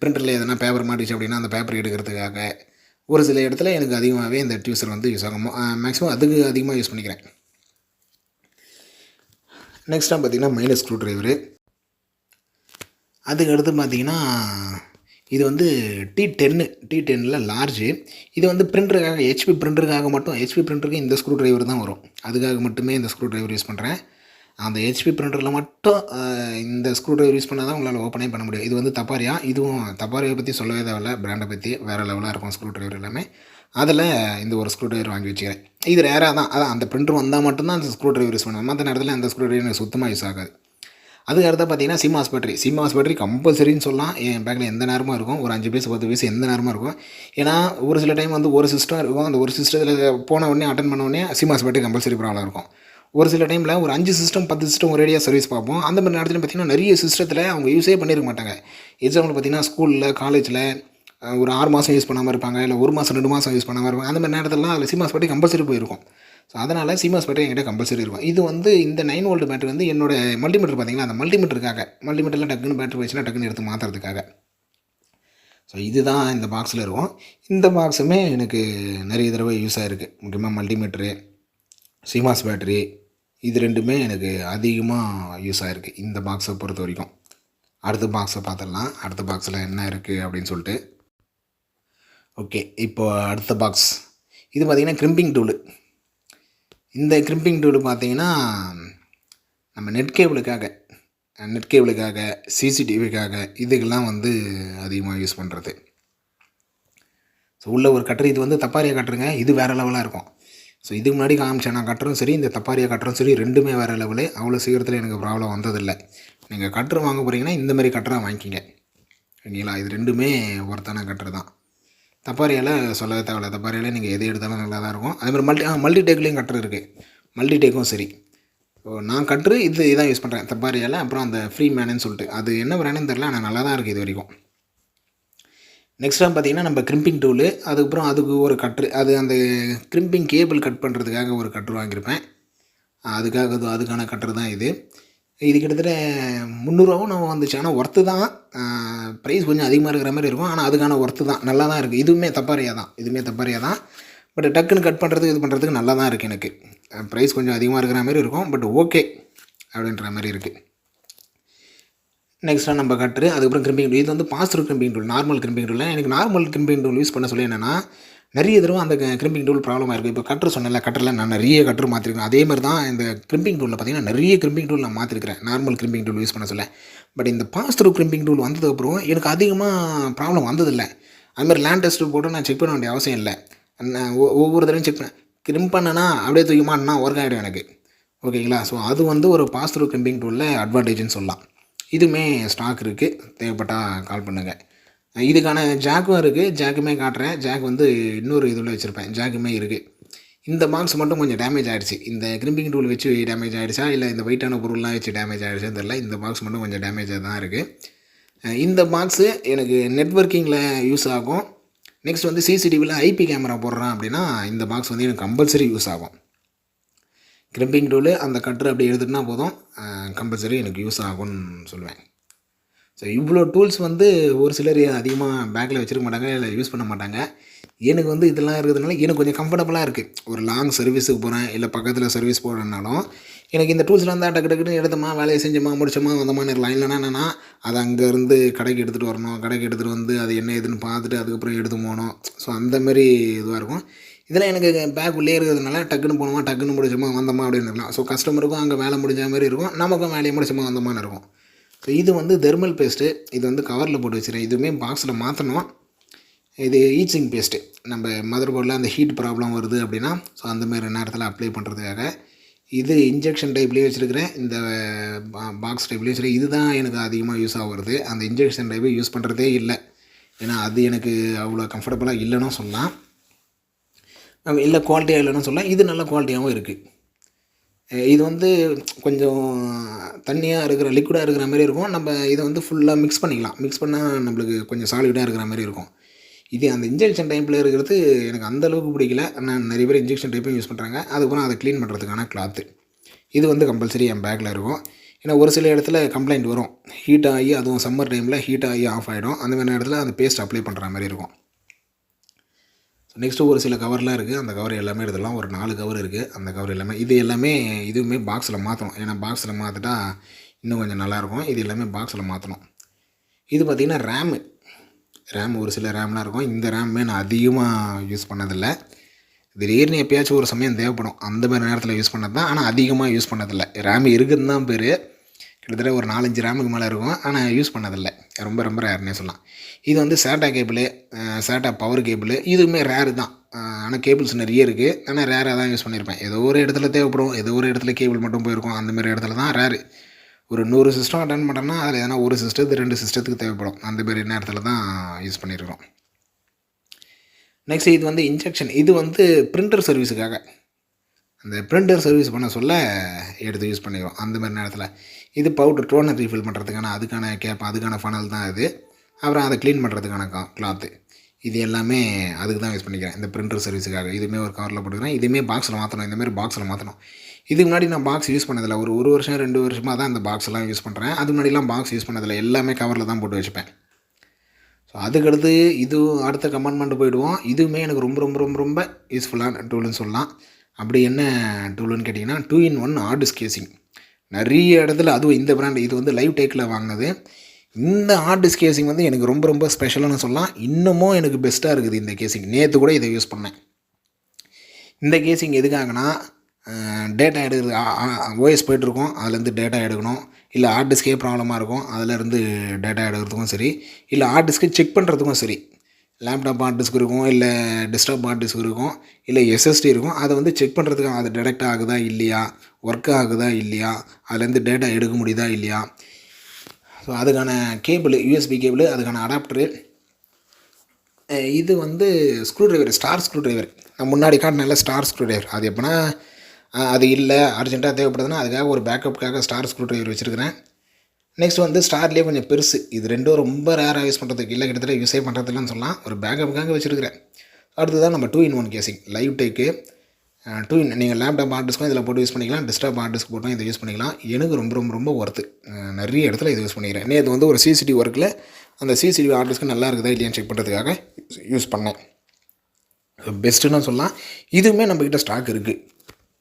பிரிண்டரில் எதனா பேப்பர் மாட்டிச்சு அப்படின்னா அந்த பேப்பர் எடுக்கிறதுக்காக ஒரு சில இடத்துல எனக்கு அதிகமாகவே இந்த டியூசர் வந்து யூஸ் ஆகும். மேக்ஸிமம் அதுக்கு அதிகமாக யூஸ் பண்ணிக்கிறேன். நெக்ஸ்ட்டாக பார்த்திங்கன்னா மைனஸ் ஸ்க்ரூ டிரைவரு. அதுக்கு அடுத்து பார்த்திங்கன்னா இது வந்து T10 லார்ஜு. இது வந்து பிரிண்டருக்காக, ஹெச்பி பிரிண்டருக்காக மட்டும், ஹெச்பி பிரிண்டருக்கு இந்த ஸ்க்ரூ டிரைவர் தான் வரும், அதுக்காக மட்டுமே இந்த ஸ்க்ரூ டிரைவர் யூஸ் பண்ணுறேன். அந்த ஹெச்பி பிரிண்டரில் மட்டும் இந்த ஸ்க்ரூ டிரைவர் யூஸ் பண்ணால் தான் உங்களால் ஓப்பனே பண்ண முடியும். இது வந்து தப்பாரியா, இதுவும் தப்பாரியை பற்றி சொல்லவே தேவையில்ல, பிராண்டை பற்றி வேறு லெவலாக இருக்கும் ஸ்க்ரூ டிரைவர் எல்லாமே. அதில் இந்த ஒரு ஸ்க்ரூ டிரைவர் வாங்கி வச்சுக்கிறேன். இது ரேராக தான், அதான் அந்த பிரிண்டர் வந்தால் மட்டும்தான் அந்த ஸ்க்ரூ டிரைவர் யூஸ் பண்ணுவேன், மற்ற நேரத்தில் அந்த ஸ்க்ரூ டிரைவர் எனக்கு சுத்தமாக யூஸ் ஆகாது. அதுக்கு அடுத்த பார்த்தீங்கன்னா சிமாஸ் பேட்டரி கம்பல்சரின்னு சொல்லலாம். என் பேக்கில் எந்த நேரமும் இருக்கும், ஒரு 5 பீஸ் 10 பீஸ் எந்த நேரமும் இருக்கும். ஏன்னா ஒரு சில டைம் வந்து ஒரு சிஸ்டம் இருக்கும், அந்த ஒரு சிஸ்டத்தில் போன உடனே அட்டன் பண்ண உடனே சிமாஸ் பேட்டரி கம்பல்சரி ப்ராப்ளம் இருக்கும். ஒரு சில டைமில் ஒரு 5 சிஸ்டம் 10 சிஸ்டம் ஒரேடியாக சர்வீஸ் பார்ப்போம். அந்த மாதிரி நேரத்தில் பார்த்திங்கன்னா நிறைய சிஸ்டத்தில் அவங்க யூஸே பண்ணியிருக்க மாட்டாங்க. எக்ஸாம்பிள் பார்த்திங்கன்னா ஸ்கூலில் காலேஜில் ஒரு 6 மாதம் யூஸ் பண்ணாமல் இருப்பாங்க, இல்லை 1 மாதம் 2 மாதம் யூஸ் பண்ணாமல் இருப்பாங்க. அந்த மாதிரி நேரத்திலலாம் அதில் சிமாஸ் பேட்டரி கம்பல்சரி போயிருக்கும். ஸோ அதனால் சிமாஸ் பேட்டரி என்கிட்ட கம்பல்சரி இருக்கும். இது வந்து இந்த 9 வோல்ட் பேட்டரி வந்து என்னோட மல்டிமீட்டர் பார்த்திங்கன்னா அந்த மல்டிமீட்டரில் டக்குன்னு பேட்டரி வச்சுன்னா டக்குன்னு எடுத்து மாற்றுறதுக்காக. ஸோ இதுதான் இந்த பாக்ஸில் இருக்கும். இந்த பாக்ஸுமே எனக்கு நிறைய தடவை யூஸ் ஆகிருக்கு. முக்கியமாக மல்டிமீட்ரு, சிமாஸ் பேட்டரி, இது ரெண்டுமே எனக்கு அதிகமாக யூஸ் ஆகிருக்கு இந்த பாக்ஸை பொறுத்த வரைக்கும். அடுத்த பாக்ஸை பார்த்துடலாம், அடுத்த பாக்ஸில் என்ன இருக்குது அப்படின்னு சொல்லிட்டு. ஓகே, இப்போ அடுத்த பாக்ஸ் இது பார்த்திங்கன்னா கிரிம்பிங் டூலு. இந்த கிரிம்பிங் டூலு பார்த்திங்கன்னா நம்ம நெட் கேபிளுக்காக சிசிடிவிக்காக இதுக்கெல்லாம் வந்து அதிகமாக யூஸ் பண்ணுறது. ஸோ உள்ள ஒரு கட்டர், இது வந்து தப்பாரியா கட்டுருங்க, இது வேறு லெவலாக இருக்கும். ஸோ இதுக்கு முன்னாடி காமிச்சேன் நான் கட்டுறோம் சரி, இந்த தப்பாரியா கட்டுறோம் சரி, ரெண்டுமே வேறு லெவலு. அவ்வளோ சீக்கிரத்தில் எனக்கு ப்ராப்ளம் வந்ததில்லை. நீங்கள் கட்டர் வாங்க போகிறீங்கன்னா இந்த மாதிரி கட்டராக வாங்கிக்கிங்க, ஓகேங்களா. இது ரெண்டுமே ஒருத்தான கட்டர் தான். தப்பாரியால் சொல்லவே தேவையில்ல, தப்பாரியால் நீங்கள் எது எடுத்தாலும் நல்லா தான் இருக்கும். அதேமாதிரி மல்டிடேக்லேயும் கட்டர் இருக்குது, மல்டிடேக்கும் சரி. ஸோ நான் கட்ரு இதான் யூஸ் பண்ணுறேன் தப்பாரியால். அப்புறம் அந்த ஃப்ரீ மேனுன்னு சொல்லிட்டு, அது என்ன பிராண்டுன்னு தெரில, ஆனால் நல்லா தான் இருக்குது இது வரைக்கும். நெக்ஸ்ட்டாக பார்த்திங்கன்னா நம்ம கிரிம்பிங் டூலு, அதுக்கப்புறம் அதுக்கு ஒரு கட்ரு, அது அந்த கிரிம்பிங் கேபிள் கட் பண்ணுறதுக்காக ஒரு கட்ரு வாங்கியிருப்பேன். அதுக்கான கட்ரு தான் இது. இது கிட்டத்தட்ட 300 நம்ம வந்துச்சு. ஆனால் ஒர்த்து தான், ப்ரைஸ் கொஞ்சம் அதிகமாக இருக்கிற மாதிரி இருக்கும், ஆனால் அதுக்கான ஒர்த்து தான், நல்லா தான் இருக்குது. இதுவுமே தப்பாரியா தான், பட் டக்குன்னு கட் பண்ணுறதுக்கு இது பண்ணுறதுக்கு நல்லா தான் இருக்குது. எனக்கு ப்ரைஸ் கொஞ்சம் அதிகமாக இருக்கிற மாதிரி இருக்கும், பட் ஓகே அப்படின்ற மாதிரி இருக்குது. நெக்ஸ்ட்டாக நம்ம கட்ரு, அதுக்கப்புறம் கிரிம்பிங் டூல். இது வந்து பாஸ்ட்ரு crimping tool, normal crimping tool. எனக்கு நார்மல் கிரிம்பிங் டூல் யூஸ் பண்ண சொல்லி என்னென்னா, நிறைய தடவை அந்த கிரிம்பிங் டூல் ப்ராப்ளமாக இருக்குது. இப்போ கட்டர் சொன்னேன்ல, கட்டரில் நான் நிறைய கட்டர் மாற்றிருக்கேன். அதே மாதிரி தான் இந்த கிரிம்பிங் டூலில் பார்த்தீங்கன்னா நிறைய கிரிம்பிங் டூல் நான் மாற்றிருக்கிறேன், நார்மல் கிரிம்பிங் டூல் யூஸ் பண்ண சொல்ல. பட் இந்த பாஸ் த்ரூ கிரிம்பிங் டூல் வந்ததுக்கப்புறம் எனக்கு அதிகமாக ப்ராப்ளம் வந்ததில்லை. அதுமாதிரி லேண்ட் டெஸ்ட்டு போட்டு நான் செக் பண்ண வேண்டிய அவசியம் இல்லை. நான் ஒவ்வொரு தடவையும் செக் பண்ணேன், கிரிம் பண்ணேன்னா அப்படியே தூக்கி மாட்டினா ஒர்க் ஆகிடும் எனக்கு. ஓகேங்களா? ஸோ அது வந்து ஒரு பாஸ் த்ரூ கிரிம்பிங் டூலில் அட்வான்டேஜ்னு சொல்லலாம். இதுவுமே ஸ்டாக் இருக்குது, தேவைப்பட்டால் கால் பண்ணுங்கள். இதுக்கான ஜாக்கும் இருக்குது, ஜாக்குமே காட்டுறேன். ஜாக் வந்து இன்னொரு இதில் வச்சுருப்பேன், ஜாக்குமே இருக்குது. இந்த பாக்ஸ் மட்டும் கொஞ்சம் டேமேஜ் ஆகிடுச்சு. இந்த கிரிம்பிங் டூல் வச்சு டேமேஜ் ஆகிடுச்சா இல்லை இந்த வெயிட்டான பொருள்லாம் வச்சு டேமேஜ் ஆகிடுச்சான்னு தெரியல. இந்த பாக்ஸ் மட்டும் கொஞ்சம் டேமேஜாக தான் இருக்குது. இந்த பாக்ஸு எனக்கு நெட்வொர்க்கிங்கில் யூஸ் ஆகும். நெக்ஸ்ட் வந்து சிசிடிவியில் ஐபி கேமரா போடுறேன் அப்படின்னா இந்த பாக்ஸ் வந்து எனக்கு கம்பல்சரி யூஸ் ஆகும். கிரிம்பிங் டூலு அந்த கட்டர் அப்படி எடுத்துகிட்டுனா போதும், கம்பல்சரி எனக்கு யூஸ் ஆகும்னு சொல்லுவேன். ஸோ இவ்வளோ டூல்ஸ் வந்து ஒரு சிலர் அதிகமாக பேக்கில் வச்சுருக்க மாட்டாங்க, இல்லை யூஸ் பண்ண மாட்டாங்க. எனக்கு வந்து இதெல்லாம் இருக்கிறதுனால எனக்கு கொஞ்சம் கம்ஃபர்டபுளாக இருக்குது. ஒரு லாங் சர்வீஸுக்கு போகிறேன், இல்லை பக்கத்தில் சர்வீஸ் போகிறேன்னாலும் எனக்கு இந்த டூல்ஸ்லாம் இருந்தால் டக்கு டக்குன்னு எடுத்தோமா, வேலையை செஞ்சோமா, முடிச்சோமா, வந்தோமான்னு இருக்கலாம். இல்லைனா என்னென்னா அதை அங்கேருந்து கடைக்கு எடுத்துகிட்டு வரணும், கடைக்கு எடுத்துகிட்டு வந்து அது என்ன ஏதுன்னு பார்த்துட்டு அதுக்கப்புறம் எடுத்து போகணும். ஸோ அந்தமாரி இதுவாக இருக்கும். இதெல்லாம் எனக்கு பேக் உள்ளே இருக்கிறதுனால டக்குன்னு போனோமா, டக்குன்னு முடிச்சோமா, வந்தோமா அப்படின்னு இருக்கலாம். ஸோ கஸ்டமருக்கும் அங்கே வேலை முடிஞ்ச மாதிரி இருக்கும், நமக்கும் வேலையை முடிச்சோமா வந்தோமான்னு இருக்கும். ஸோ இது வந்து தெர்மல் பேஸ்ட்டு, இது வந்து கவரில் போட்டு வச்சுருக்கேன். இதுவுமே பாக்ஸில் மாற்றணும். இது ஈச்சிங் பேஸ்ட்டு, நம்ம மதர் போர்டில் அந்த ஹீட் ப்ராப்ளம் வருது அப்படின்னா ஸோ அந்தமாரி நேரத்தில் அப்ளை பண்ணுறதுக்காக. இது இன்ஜெக்ஷன் டைப்லேயே வச்சுருக்கிறேன், இந்த பாக்ஸ் டைப்லேயே வச்சுருக்கேன். இது தான் எனக்கு அதிகமாக யூஸ் ஆகுறது. அந்த இன்ஜெக்ஷன் டைப்பை யூஸ் பண்ணுறதே இல்லை, ஏன்னா அது எனக்கு அவ்வளோ கம்ஃபர்டபுளாக இல்லைன்னு சொல்லலாம், இல்லை குவாலிட்டியாக இல்லைன்னு சொல்லலாம். இது நல்ல குவாலிட்டியாகவும் இருக்குது. இது வந்து கொஞ்சம் தண்ணியாக இருக்கிற லிக்விடாக இருக்கிற மாதிரி இருக்கும். நம்ம இதை வந்து ஃபுல்லாக மிக்ஸ் பண்ணிக்கலாம். மிக்ஸ் பண்ணால் நம்மளுக்கு கொஞ்சம் சாலிடாக இருக்கிற மாதிரி இருக்கும். இது அந்த இன்ஜெக்ஷன் டைப்பில் இருக்கிறது எனக்கு அந்தளவுக்கு பிடிக்கல. நான் நிறைய பேர் இன்ஜெக்ஷன் டைப்பும் யூஸ் பண்ணுறாங்க. அதுக்கப்புறம் அதை க்ளீன் பண்ணுறதுக்கான கிளாத்து இது வந்து கம்பல்சரி என் பேக்கில் இருக்கும். ஏன்னா ஒரு சில இடத்துல கம்ப்ளைண்ட் வரும், ஹீட் ஆகி, அதுவும் சம்மர் டைமில் ஹீட் ஆகி ஆஃப் ஆகிடும். அந்த மாதிரி நேரத்தில் அந்த பேஸ்ட் அப்ளை பண்ணுற மாதிரி இருக்கும். நெக்ஸ்ட்டு ஒரு சில கவர்லாம் இருக்குது, அந்த கவர் எல்லாமே எடுத்துடலாம். ஒரு 4 கவர் இருக்குது, அந்த கவர் எல்லாமே. இது எல்லாமே இதுவுமே பாக்ஸில் மாற்றணும், ஏன்னா பாக்ஸில் மாற்றிட்டா இன்னும் கொஞ்சம் நல்லாயிருக்கும். இது எல்லாமே பாக்ஸில் மாற்றணும். இது பார்த்திங்கன்னா ரேம் ஒரு சில ரேம்லாம் இருக்கும். இந்த ரேம்மே நான் அதிகமாக யூஸ் பண்ணதில்லை. திடீர்னு எப்போயாச்சும் ஒரு சமயம் தேவைப்படும், அந்த மாதிரி நேரத்தில் யூஸ் பண்ணது தான். ஆனால் அதிகமாக யூஸ் பண்ணதில்லை. ரேம் இருக்குதுன்னு தான் பேர். கிட்டத்தட்ட ஒரு 4-5 ரேமுக்கு மேலே இருக்கும், ஆனால் யூஸ் பண்ணதில்லை. ரொம்ப ரொம்ப ரேர்னே சொல்லலாம். இது வந்து சேட்டா கேபிளு, சேட்டா பவர் கேபிளு, இதுவுமே ரேரு தான். ஆனால் கேபிள்ஸ் நிறைய இருக்குது, ஆனால் ரேராக தான் யூஸ் பண்ணியிருப்பேன். ஏதோ ஒரு இடத்துல தேவைப்படும், ஏதோ ஒரு இடத்துல கேபிள் மட்டும் போயிருக்கும், அந்தமாரி இடத்துல தான் ரேரு. ஒரு 100 சிஸ்டம் அட்டன் பண்ணோம்னா அதில் எதனா ஒரு சிஸ்டத்துக்கு 2 சிஸ்டத்துக்கு தேவைப்படும், அந்தமாரி நேரத்தில் தான் யூஸ் பண்ணியிருக்கோம். நெக்ஸ்ட் இது வந்து இன்ஜெக்ஷன், இது வந்து பிரிண்டர் சர்வீஸுக்காக, அந்த பிரிண்டர் சர்வீஸ் பண்ண சொல்ல எடுத்து யூஸ் பண்ணிக்கிறோம் அந்த மாதிரி நேரத்தில். இது பவுடர் டோனர் ரீஃபில் பண்ணுறதுக்கான அதுக்கான கேப், அதுக்கான ஃபனல் தான் இது. அப்புறம் அதை க்ளீன் பண்ணுறதுக்கான கிளாத்து, இது எல்லாமே அதுக்கு தான் யூஸ் பண்ணிக்கிறேன், இந்த பிரிண்டர் சர்வீஸுக்காக. இதுவுமே ஒரு கவரில் போட்டுக்கிறேன். இதுவுமே பாக்ஸில் மாற்றணும், இந்தமாரி பாக்ஸில் மாற்றணும். இதுக்கு முன்னாடி நான் பாக்ஸ் யூஸ் பண்ணதில்லை. ஒரு வருஷம் 2 வருஷமாக தான் இந்த பாக்ஸ்லாம் யூஸ் பண்ணுறேன். அது முன்னாடிலாம் பாக்ஸ் யூஸ் பண்ணதில்லை, எல்லாமே கவரில் தான் போட்டு வச்சுப்பேன். ஸோ அதுக்கடுத்து இது அடுத்த கமெண்ட்மெண்ட் போயிடுவோம். இதுவுமே எனக்கு ரொம்ப ரொம்ப ரொம்ப ரொம்ப யூஸ்ஃபுல்லான டூல்னு சொல்லலாம். அப்படி என்ன டூலுன்னு கேட்டிங்கன்னா 2-in-1 ஹார்ட் டிஸ்க் கேசிங். நிறைய இடத்துல, அதுவும் இந்த பிராண்ட், இது வந்து லைவ் டேக்கில் வாங்கினது. இந்த ஹார்ட் டிஸ்க் கேசிங் வந்து எனக்கு ரொம்ப ரொம்ப ஸ்பெஷலானு சொல்லலாம். இன்னமும் எனக்கு பெஸ்ட்டாக இருக்குது இந்த கேசிங். நேற்று கூட இதை யூஸ் பண்ணேன். இந்த கேசிங் எதுக்காகனா, டேட்டா எடுக்கிறது, ஓஎஸ் போய்ட்டுருக்கோம், அதுலேருந்து டேட்டா எடுக்கணும், இல்லை ஹார்ட் டிஸ்கே ப்ராப்ளமாக இருக்கும், அதிலேருந்து டேட்டா எடுக்கிறதுக்கும் சரி, இல்லை ஹார்ட் டிஸ்க்கு செக் பண்ணுறதுக்கும் சரி. லேப்டாப் ஹார்ட் டிஸ்க் இருக்கும், இல்லை டெஸ்க்டாப் ஹார்ட் டிஸ்க் இருக்கும், இல்லை எஸ்எஸ்டி இருக்கும். அதை வந்து செக் பண்ணுறதுக்கு அது டிடெக்ட் ஆகுதா இல்லையா, ஒர்க் ஆகுதா இல்லையா, அதுலேருந்து டேட்டா எடுக்க முடியுதா இல்லையா. ஸோ அதுக்கான கேபிள், யூஎஸ்பி கேபிள், அதுக்கான அடாப்டரு. இது வந்து screw driver, star screw driver. நான் முன்னாடி காட்டினேன்ல ஸ்டார் ஸ்க்ரூ ட்ரைவர், அது எப்போனா அது இல்லை அர்ஜென்ட்டாக தேவைப்படுதுன்னா அதுக்காக ஒரு பேக்கப்புக்காக ஸ்டார் ஸ்க்ரூ ட்ரைவர் வச்சுருக்கிறேன். நெக்ஸ்ட் வந்து ஸ்டார்லேயே கொஞ்சம் பெருசு, இது ரெண்டும் ரொம்ப ரேராக யூஸ் பண்ணுறதுக்கு இல்லை, கிட்டத்தட்ட யூஸே பண்ணுறதுலன்னு சொல்லலாம். ஒரு பேக்கப்புக்காக வச்சுருக்கிறேன். அடுத்து தான் நம்ம 2-in-1 கேசிங், லைவ் டேக்கு 2-in. நீங்கள் லேப்டாப் ஹார்ட் டிஸ்க்கும் இதில் போட்டு யூஸ் பண்ணிக்கலாம், டெஸ்க்டாப் ஹார்ட் டிஸ்க் போட்டும் இதை யூஸ் பண்ணிக்கலாம். எனக்கு ரொம்ப ரொம்ப ரொம்ப ஒர்த்து. நிறைய இடத்துல இதை யூஸ் பண்ணிக்கிறேன். நேற்று வந்து ஒரு சிசிடிவி ஒர்க்கில் அந்த சிசிடிவி ஹார்ட் டிஸ்க்கு நல்லா இருக்குதா இல்லையான்னு செக் பண்ணுறதுக்காக யூஸ் பண்ணேன். பெஸ்ட்டுன்னு சொல்லலாம். இதுவுமே நம்மக்கிட்ட ஸ்டாக் இருக்குது,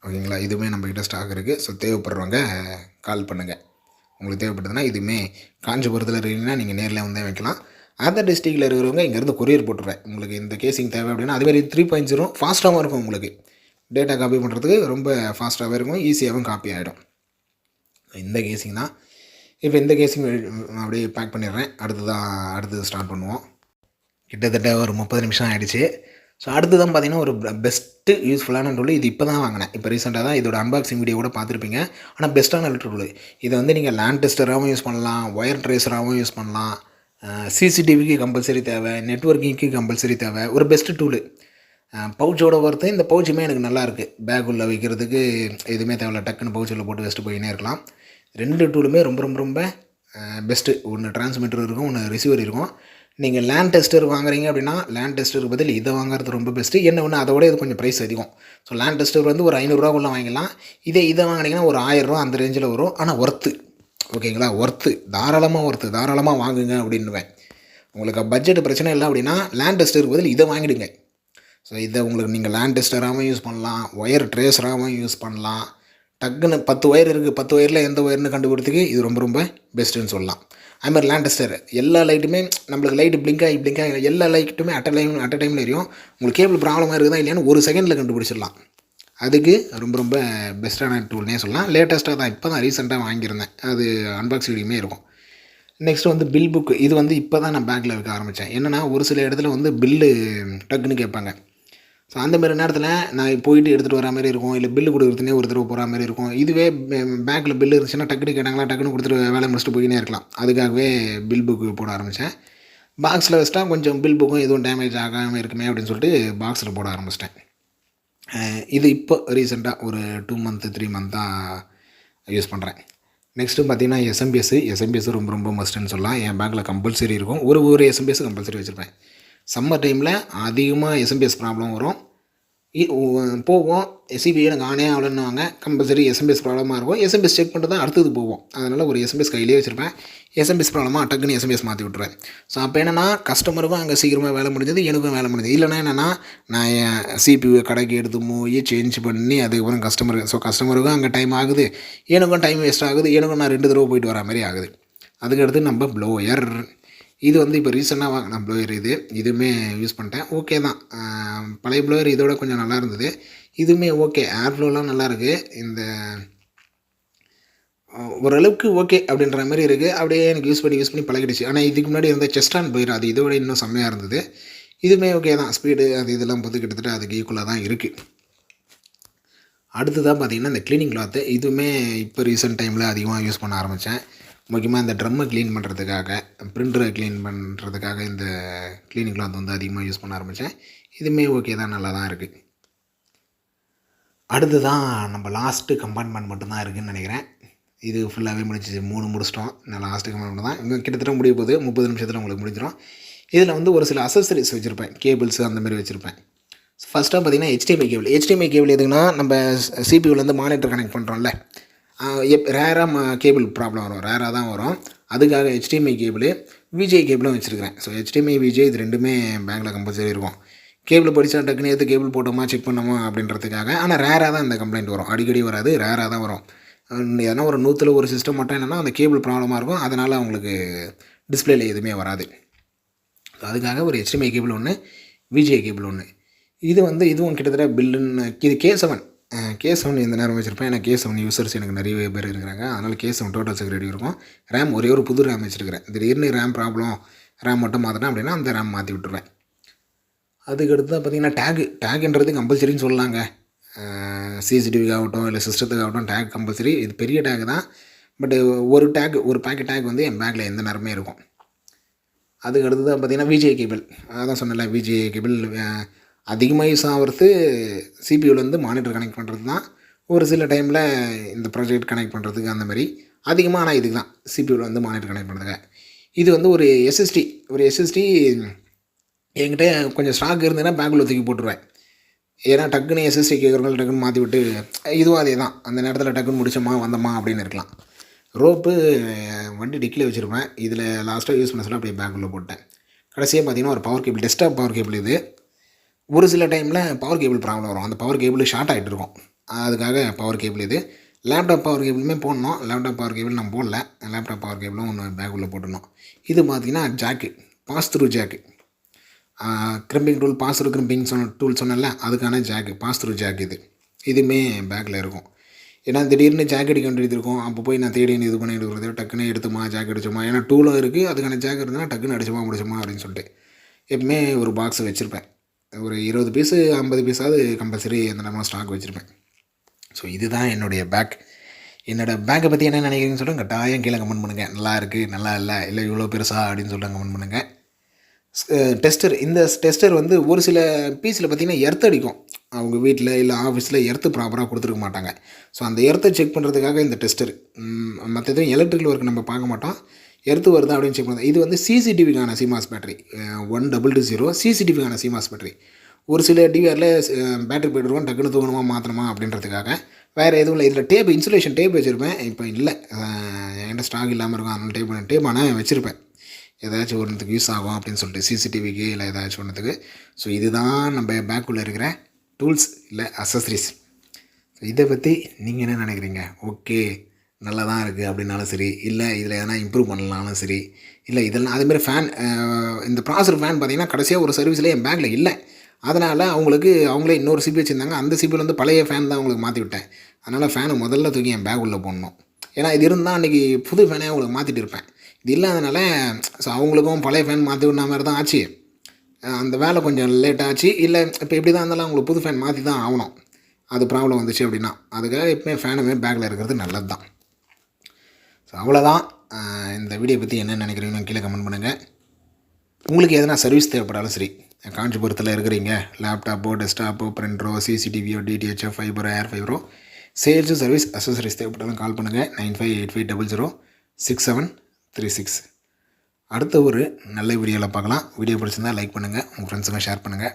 ஓகேங்களா. இதுவுமே நம்மக்கிட்ட ஸ்டாக் இருக்குது. ஸோ தேவைப்படுறவங்க கால் பண்ணுங்கள். உங்களுக்கு தேவைப்பட்டதுன்னா இதுவுமே காஞ்சிபுரத்தில் இருக்கீங்கன்னா நீங்கள் நேரில் வந்தே வைக்கலாம். அதர் டிஸ்ட்ரிக்டில் இருக்கிறவங்க இங்கேருந்து கொரியர் போட்டுருவேன். உங்களுக்கு இந்த கேசிங் தேவை அப்படின்னா அதுமாரி 3.0 ஃபாஸ்ட்டாகவும் இருக்கும். உங்களுக்கு டேட்டா காப்பி பண்ணுறதுக்கு ரொம்ப ஃபாஸ்ட்டாகவே இருக்கும், ஈஸியாகவும் காப்பி ஆகிடும். இந்த கேசிங் தான். இப்போ இந்த கேசிங் அப்படியே பேக் பண்ணிடுறேன். அடுத்தது ஸ்டார்ட் பண்ணுவோம். கிட்டத்தட்ட ஒரு 30 நிமிஷம் ஆகிடுச்சு. ஸோ அடுத்து தான் பார்த்தீங்கன்னா ஒரு பெஸ்ட்டு யூஸ்ஃபுல்லான டூல். இது இப்போ தான் வாங்கினேன். இப்போ ரீசெண்டாக தான் இதோட அன்பாக்சிங் வீடியோ கூட பார்த்துருப்பீங்க. ஆனால் பெஸ்ட்டான டூல். இதை வந்து நீங்கள் லேண்ட் டெஸ்டராகவும் யூஸ் பண்ணலாம், ஒயர் ட்ரேஸராகவும் யூஸ் பண்ணலாம், சிசிடிவிக்கு கம்பல்சரி தேவை, நெட்வொர்க்கிங்க்கு கம்பல்சரி தேவை. ஒரு பெஸ்ட்டு டூலு. பவுச்சோட ஒர்த்து இந்த பவுச்சுமே எனக்கு நல்லாயிருக்கு. பேக் உள்ள வைக்கிறதுக்கு எதுவுமே தேவையில்ல, டக்குன்னு பவுச்சில் போட்டு வச்சுட்டு போயினே இருக்கலாம். 2 டூலுமே ரொம்ப ரொம்ப ரொம்ப பெஸ்ட்டு. ஒன்று டிரான்ஸ்மிட்டர் இருக்கும், ஒன்று ரிசீவர் இருக்கும். நீங்கள் லேண்ட் டெஸ்டர் வாங்குறீங்க அப்படின்னா லேண்ட் டெஸ்டருக்கு பதில் இதை வாங்குறது ரொம்ப பெஸ்ட்டு. என்ன ஒன்று அதோட இது கொஞ்சம் ப்ரைஸ் அதிகம். ஸோ லேண்ட் டெஸ்டர் வந்து ஒரு 500 வாங்கிக்கலாம். இதை வாங்கினீங்கன்னா ஒரு 1000 அந்த ரேஞ்சில் வரும். ஆனால் ஒர்த்து, ஓகேங்களா, தாராளமாக வாங்குங்க அப்படின்னுவேன். உங்களுக்கு பட்ஜெட் பிரச்சனை இல்லை அப்படின்னா லேண்ட் டெஸ்டருக்கு பதில் இதை வாங்கிடுங்க. ஸோ இதை உங்களுக்கு நீங்கள் லேண்ட் டெஸ்டராகவும் யூஸ் பண்ணலாம், ஒயர் ட்ரேஸராகவும் யூஸ் பண்ணலாம். டக்குன்னு 10 ஒயர் இருக்குது, 10 ஒயரில் எந்த ஒயர்னு கண்டுபிடிக்கிறதுக்கு இது ரொம்ப ரொம்ப பெஸ்ட்டுன்னு சொல்லலாம். அதுமாதிரி லேண்ட் டெஸ்டர் எல்லா லைட்டுமே நம்மளுக்கு லைட்டு பிளிங்க் ஆகி எல்லா லைட்டுமே அட் அ டைமில் எரியும். உங்களுக்கு கேபிள் ப்ராப்ளமாக இருக்குதா இல்லையான்னு ஒரு செகண்டில் கண்டுபிடிச்சிடலாம். அதுக்கு ரொம்ப ரொம்ப பெஸ்ட்டான டூல்னே சொல்லலாம். லேட்டஸ்ட்டாக தான் இப்போ தான் ரீசெண்டாக வாங்கியிருந்தேன். அது அன்பாக்ஸ் வீடியோமே இருக்கும். நெக்ஸ்ட்டு வந்து பில் புக்கு. இது வந்து இப்போ தான் நான் பேக்கில் வைக்க ஆரம்பித்தேன். என்னென்னா ஒரு சில இடத்துல வந்து பில்லு டக்குன்னு கேட்பாங்க. ஸோ அந்தமாரி நேரத்தில் நான் போயிட்டு எடுத்துகிட்டு வர மாதிரி இருக்கும், இல்லை பில்லு கொடுக்குறதுனே ஒரு தடவை போகிற மாதிரி இருக்கும். இதுவே பேக்கில் பில்லு இருந்துச்சுன்னா டக்குனு கேட்டாங்களா டக்குன்னு கொடுத்துட்டு வேலை முடிச்சுட்டு போயினே இருக்கலாம். அதுக்காகவே பில் புக்கு போட ஆரம்பித்தேன். பாக்ஸில் வச்சுட்டா கொஞ்சம் பில் புக்கும் எதுவும் டேமேஜ் ஆகாமல் இருக்குமே அப்படின்னு சொல்லிட்டு பாக்ஸில் போட ஆரம்பிச்சிட்டேன். இது இப்போ ரீசெண்டாக ஒரு 2 மந்த்து 3 மந்த்தாக யூஸ் பண்ணுறேன். நெக்ஸ்ட்டு பார்த்திங்கன்னா எஸ்எம்பிஎஸ் ரொம்ப ரொம்ப மஸ்ட்டுன்னு சொல்லலாம். என் பேக்கில் கம்பல்சரி இருக்கும். ஒரு எஸ்எம்பிஎஸ் கம்பல்சரி வச்சுருப்பேன். சம்மர் டைமில் அதிகமாக எஸ்எம்பிஎஸ் ப்ராப்ளம் வரும். போவோம் எஸ்சிபி எனக்கு ஆனே ஆகலன்னுவாங்க. கம்பல்சரி எஸ்எம்பிஎஸ் ப்ராப்ளமாக இருக்கும். எஸ்எம்பிஎஸ் செக் பண்ணிட்டு தான் அடுத்தது போவோம். அதனால் ஒரு எஸ்எம்பிஎஸ் கையிலே வச்சுருப்பேன். எஸ்எம்பிஎஸ் ப்ராப்ளமாக டக்குன்னு எஸ்எம்பிஎஸ் மாற்றி விட்ருவேன். ஸோ அப்போ என்னென்னா கஸ்டமருக்கும் அங்கே சீக்கிரமாக வேலை முடிஞ்சது, எனக்கும் வேலை முடிஞ்சது. இல்லைனா என்னென்னா நான் என் சிபியூ கடைக்கு எடுத்து போய் சேஞ்ச் பண்ணி அதுக்கப்புறம் கஸ்டமருக்கும் அங்கே டைம் ஆகுது, எனக்கும் டைம் வேஸ்ட் ஆகுது, எனக்கும் நான் 2 தடவை போயிட்டு வர மாதிரி ஆகுது. அதுக்கடுத்து நம்ம ப்ளோயர். இது வந்து இப்போ ரீசெண்டாக வாங்கின ப்ளோயர். இதுவுமே யூஸ் பண்ணிட்டேன். ஓகே தான். பழைய ப்ளோயர் இதோட கொஞ்சம் நல்லா இருந்தது. இதுவுமே ஓகே, ஏர் ஃப்ளோலாம் நல்லாயிருக்கு. இந்த ஓரளவுக்கு ஓகே அப்படின்ற மாதிரி இருக்குது. அப்படியே எனக்கு யூஸ் பண்ணி பழகிடுச்சு. ஆனால் இதுக்கு முன்னாடி இருந்த செஸ்டான் ப்ளோயர் அது இதோட இன்னும் செம்மையாக இருந்தது. இதுவுமே ஓகே தான். ஸ்பீடு அது இதெல்லாம் பொறுத்து கிட்டத்தட்ட அதுக்கு ஈக்குவலாக தான் இருக்குது. அடுத்து தான் பார்த்திங்கன்னா இந்த க்ளீனிங் கிளாத்து. இதுவுமே இப்போ ரீசெண்ட் டைமில் அதிகமாக யூஸ் பண்ண ஆரம்பித்தேன். முக்கியமாக இந்த ட்ரம்மை க்ளீன் பண்ணுறதுக்காக, பிரிண்டரை க்ளீன் பண்ணுறதுக்காக இந்த க்ளீனிங் கிளாத் வந்து அதிகமாக யூஸ் பண்ண ஆரம்பித்தேன். இதுவுமே ஓகே தான், நல்லா தான் இருக்குது. அடுத்து தான் நம்ம லாஸ்ட்டு கம்பார்ட்மெண்ட் மட்டும்தான் இருக்குதுன்னு நினைக்கிறேன். இது ஃபுல்லாகவே முடிஞ்சிச்சு. 3 முடிச்சிட்டோம். நான் லாஸ்ட்டு கம்பார்ட்மெண்ட் தான். இங்கே கிட்டத்தட்ட முடிய போகுது. 30 நிமிஷத்தில் உங்களுக்கு முடிஞ்சிடும். இதில் வந்து ஒரு சில அசசரிஸ் வச்சுருப்பேன், கேபிள்ஸ் அந்தமாரி வச்சுருப்பேன். ஃபஸ்ட்டாக பார்த்திங்கன்னா HDMI கேபிள் எதுக்குன்னா நம்ம சிபியூலேருந்து மானிட்டர் கனெக்ட் பண்ணுறோம்ல, ரேராக கேபிள் ப்ராப்ளம் வரும், ரேராக தான் வரும். அதுக்காக HDMI கேபிள், விஜே கேபிளும் வச்சுருக்கிறேன். ஸோ HDMI விஜே இது ரெண்டுமே பேங்கில் கம்பல்சரி இருக்கும். கேபிள் படித்தா டக்குன்னு எடுத்து கேபிள் போட்டோமா செக் பண்ணோமா அப்படின்றதுக்காக. ஆனால் ரேராக தான் இந்த கம்ப்ளைண்ட் வரும், அடிக்கடி வராது, ரேராக தான் வரும். ஏன்னா ஒரு 100ல் ஒரு சிஸ்டம் மட்டும் என்னென்னா அந்த கேபிள் ப்ராப்ளமாக இருக்கும். அதனால் அவங்களுக்கு டிஸ்பிளேயில் எதுவுமே வராது. அதுக்காக ஒரு HDMI கேபிள் ஒன்று, விஜே கேபிள் ஒன்று. இது வந்து இதுவும் கிட்டத்தட்ட பில்லுன்னு இது K7 இந்த நேரம் வச்சுருப்பேன். ஏன்னா K7 யூசர்ஸ் எனக்கு நிறைய பேர் இருக்கிறாங்க. அதனால் K7 டோட்டல் செக்யூரிட்டி இருக்கும். ரேம் ஒரே ஒரு புது ரேம் வச்சுருக்கிறேன். திடீர்னு ரேம் ப்ராப்ளம், ரேம் மட்டும் மாற்றினேன் அப்படின்னா அந்த ரேம் மாற்றி விட்டுருவேன். அதுக்கடுத்து பார்த்திங்கன்னா டேகுன்றது கம்பல்சரின்னு சொல்லலாங்க. சிசிடிவிக்கு ஆகட்டும் இல்லை சிஸ்டத்துக்கு ஆகட்டும் டேக் கம்பல்சரி. இது பெரிய டேக் தான். பட் ஒரு பேக்கெட் டேக் வந்து என் பேக்கில் எந்த நேரமே இருக்கும். அதுக்கடுத்து தான் பார்த்திங்கன்னா விஜே கேபிள். அதான் சொன்னல, விஜே கேபிள் அதிகமாக யூஸ் ஆகிறது சிபியூலேருந்து மானிட்டர் கனெக்ட் பண்ணுறது தான். ஒரு சில டைமில் இந்த ப்ராஜெக்ட் கனெக்ட் பண்ணுறதுக்கு அந்த மாதிரி அதிகமாக. ஆனால் இதுக்கு தான் சிபியூவில் வந்து மானிட்டர் கனெக்ட் பண்ணுறதுங்க. இது வந்து ஒரு எஸ்எஸ்டி என்கிட்ட கொஞ்சம் ஸ்டாக் இருந்ததுன்னா பேக்கில் தூக்கி போட்டுருவேன். ஏன்னா டக்குன்னு எஸ்எஸ்டி கேட்குறவங்க டக்குன்னு மாற்றி விட்டு இதுவும் அதே தான், அந்த நேரத்தில் டக்குன்னு முடிச்சோமா வந்தோமா அப்படின்னு இருக்கலாம். ரோப்பு வண்டி டிக்கில் வச்சுருப்பேன். இதில் லாஸ்ட்டாக யூஸ் பண்ண சொல்ல அப்படியே பேக்கில் போட்டேன். கடைசியாக பார்த்திங்கன்னா ஒரு power cable, desktop power cable. இது ஒரு சில டைமில் பவர் கேபிள் ப்ராப்ளம் வரும். அந்த பவர் கேபிள் ஷார்ட் ஆகிட்டு இருக்கும். அதுக்காக பவர் கேபிள் இது. லேப்டாப் பவர் கேபிளுமே போடணும். லேப்டாப் பவர் கேபிள் நான் போடல. லேப்டாப் பவர் கேபிளும் ஒன்று பேக்குள்ளே போட்டுடணும். இது பார்த்திங்கன்னா jack, pass through jack, crimping tool pass through crimping tool சொன்னல, அதுக்கான ஜாக்கு பாஸ் த்ரூ ஜாக் இதுவுமே பேக்கில் இருக்கும். ஏன்னா திடீர்னு ஜாக் அடிக்க வேண்டியது இருக்கும். அப்போ போய் நான் தேடி இது பண்ணி எடுக்கிறது டக்குன்னு எடுத்துமா ஜாக் அடிச்சோமா, ஏன்னா டூலும் இருக்குது, அதுக்கான ஜாக் இருந்ததுன்னா டக்குன்னு அடிச்சோமா முடிச்சோமா அப்படின்னு சொல்லிட்டு எப்பவுமே ஒரு பாக்ஸ் வச்சுருப்பேன். ஒரு 20 பீஸு 50 பீஸாவது கம்பல்சரி அந்த நம்ம ஸ்டாக் வச்சுருப்பேன். ஸோ இதுதான் என்னுடைய பேக். என்னோடய பேக்கை பற்றி என்ன நினைக்கிறீங்கன்னு சொல்லிட்டு கட்டாயம் கீழே கமெண்ட் பண்ணுங்கள். நல்லா இருக்குது, நல்லா இல்லை இவ்வளோ பெருசா அப்படின்னு சொல்லிட்டு கமெண்ட் பண்ணுங்கள். டெஸ்டர், இந்த டெஸ்டர் வந்து ஒரு சில பீஸில் பார்த்திங்கன்னா எர்த் அடிக்கும். அவங்க வீட்டில் இல்லை ஆஃபீஸில் எர்த்து ப்ராப்பராக கொடுத்துருக்க மாட்டாங்க. ஸோ அந்த எர்த்தை செக் பண்ணுறதுக்காக இந்த டெஸ்டர். மற்ற எதுவும் எலக்ட்ரிக்கல் ஒர்க் நம்ம பார்க்க மாட்டோம். எர்த்து வருதா அப்படின்னு செக் பண்ணுறது. இது வந்து சிசிடிவிக்கான சிமாஸ் பேட்டரி 1220 சிசிடிவிக்கான சிமாஸ் பேட்டரி. ஒரு சில டிவிஆரில் பேட்டரி போய்ட்டுருவோம், டக்குன்னு தூக்கணுமா மாற்றணுமா அப்படின்றதுக்காக. வேறு எதுவும் இல்லை. இதில் டேப், இன்சுலேஷன் டேப் வச்சுருப்பேன். இப்போ இல்லை, என்கிட்ட ஸ்டாக் இல்லாமல் இருக்கும். அதனால் டேப் ஆனால் வச்சுருப்பேன், ஏதாச்சும் ஒன்றுத்துக்கு யூஸ் ஆகும் அப்படின்னு சொல்லிட்டு, சிசிடிவிக்கு இல்லை ஏதாச்சும் ஒன்றுத்துக்கு. ஸோ இதுதான் நம்ம பேக்குள்ளே இருக்கிற டூல்ஸ் இல்லை அக்சஸரிஸ். ஸோ இதை பற்றி நீங்கள் என்ன நினைக்கிறீங்க? ஓகே, நல்லா தான் இருக்குது அப்படின்னாலும் சரி, இல்லை இதில் எதனா இம்ப்ரூவ் பண்ணலாலும் சரி, இல்லை இதெல்லாம் அதேமாதிரி ஃபேன், இந்த ப்ராசர் ஃபேன் பார்த்திங்கன்னா கடைசியாக ஒரு சர்வீஸில் என் பேக்கில் இல்லை. அதனால் அவங்களே இன்னொரு சிபி வச்சுருந்தாங்க. அந்த சிபியில் வந்து பழைய ஃபேன் தான் அவங்களுக்கு மாற்றி விட்டேன். அதனால் ஃபேனை முதல்ல தூக்கி என் பேக் உள்ளே போடணும். ஏன்னா இது இருந்தால் அன்றைக்கி புது ஃபேனே அவங்களுக்கு மாற்றிட்டு இருப்பேன். இது இல்லாதனால ஸோ அவங்களுக்கும் பழைய ஃபேன் மாற்றி விடன மாதிரி தான் ஆச்சு. அந்த வேலை கொஞ்சம் லேட் ஆச்சு. இல்லை இப்போ எப்படி தான் இருந்தாலும் அவங்களுக்கு புது ஃபேன் மாற்றி தான் ஆகணும். அது ப்ராப்ளம் வந்துச்சு அப்படின்னா அதுக்காக எப்போயும் ஃபேனுமே பேக்கில் இருக்கிறது நல்லது தான். ஸோ அவ்வளோதான். இந்த வீடியோ பற்றி என்ன நினைக்கிறீங்கன்னு கீழே கமெண்ட் பண்ணுங்கள். உங்களுக்கு எதனா சர்வீஸ் தேவைப்படாலும் சரி, காஞ்சிபுரத்தில் இருக்கிறீங்க, லேப்டாப்போ டெஸ்க்டாப்போ பிரிண்டரோ சிசிடிவியோ டிடிஹெச்சோ ஃபைபரோ ஏர் ஃபைபரோ சேல்ஸு சர்வீஸ் அக்சஸரிஸ் தேவைப்பட்டாலும் கால் பண்ணுங்கள் 9585006736. அடுத்த ஒரு நல்ல வீடியோவில் பார்க்கலாம். வீடியோ பிடிச்சிருந்தால் லைக் பண்ணுங்கள், உங்கள் ஃப்ரெண்ட்ஸுங்க ஷேர் பண்ணுங்கள்.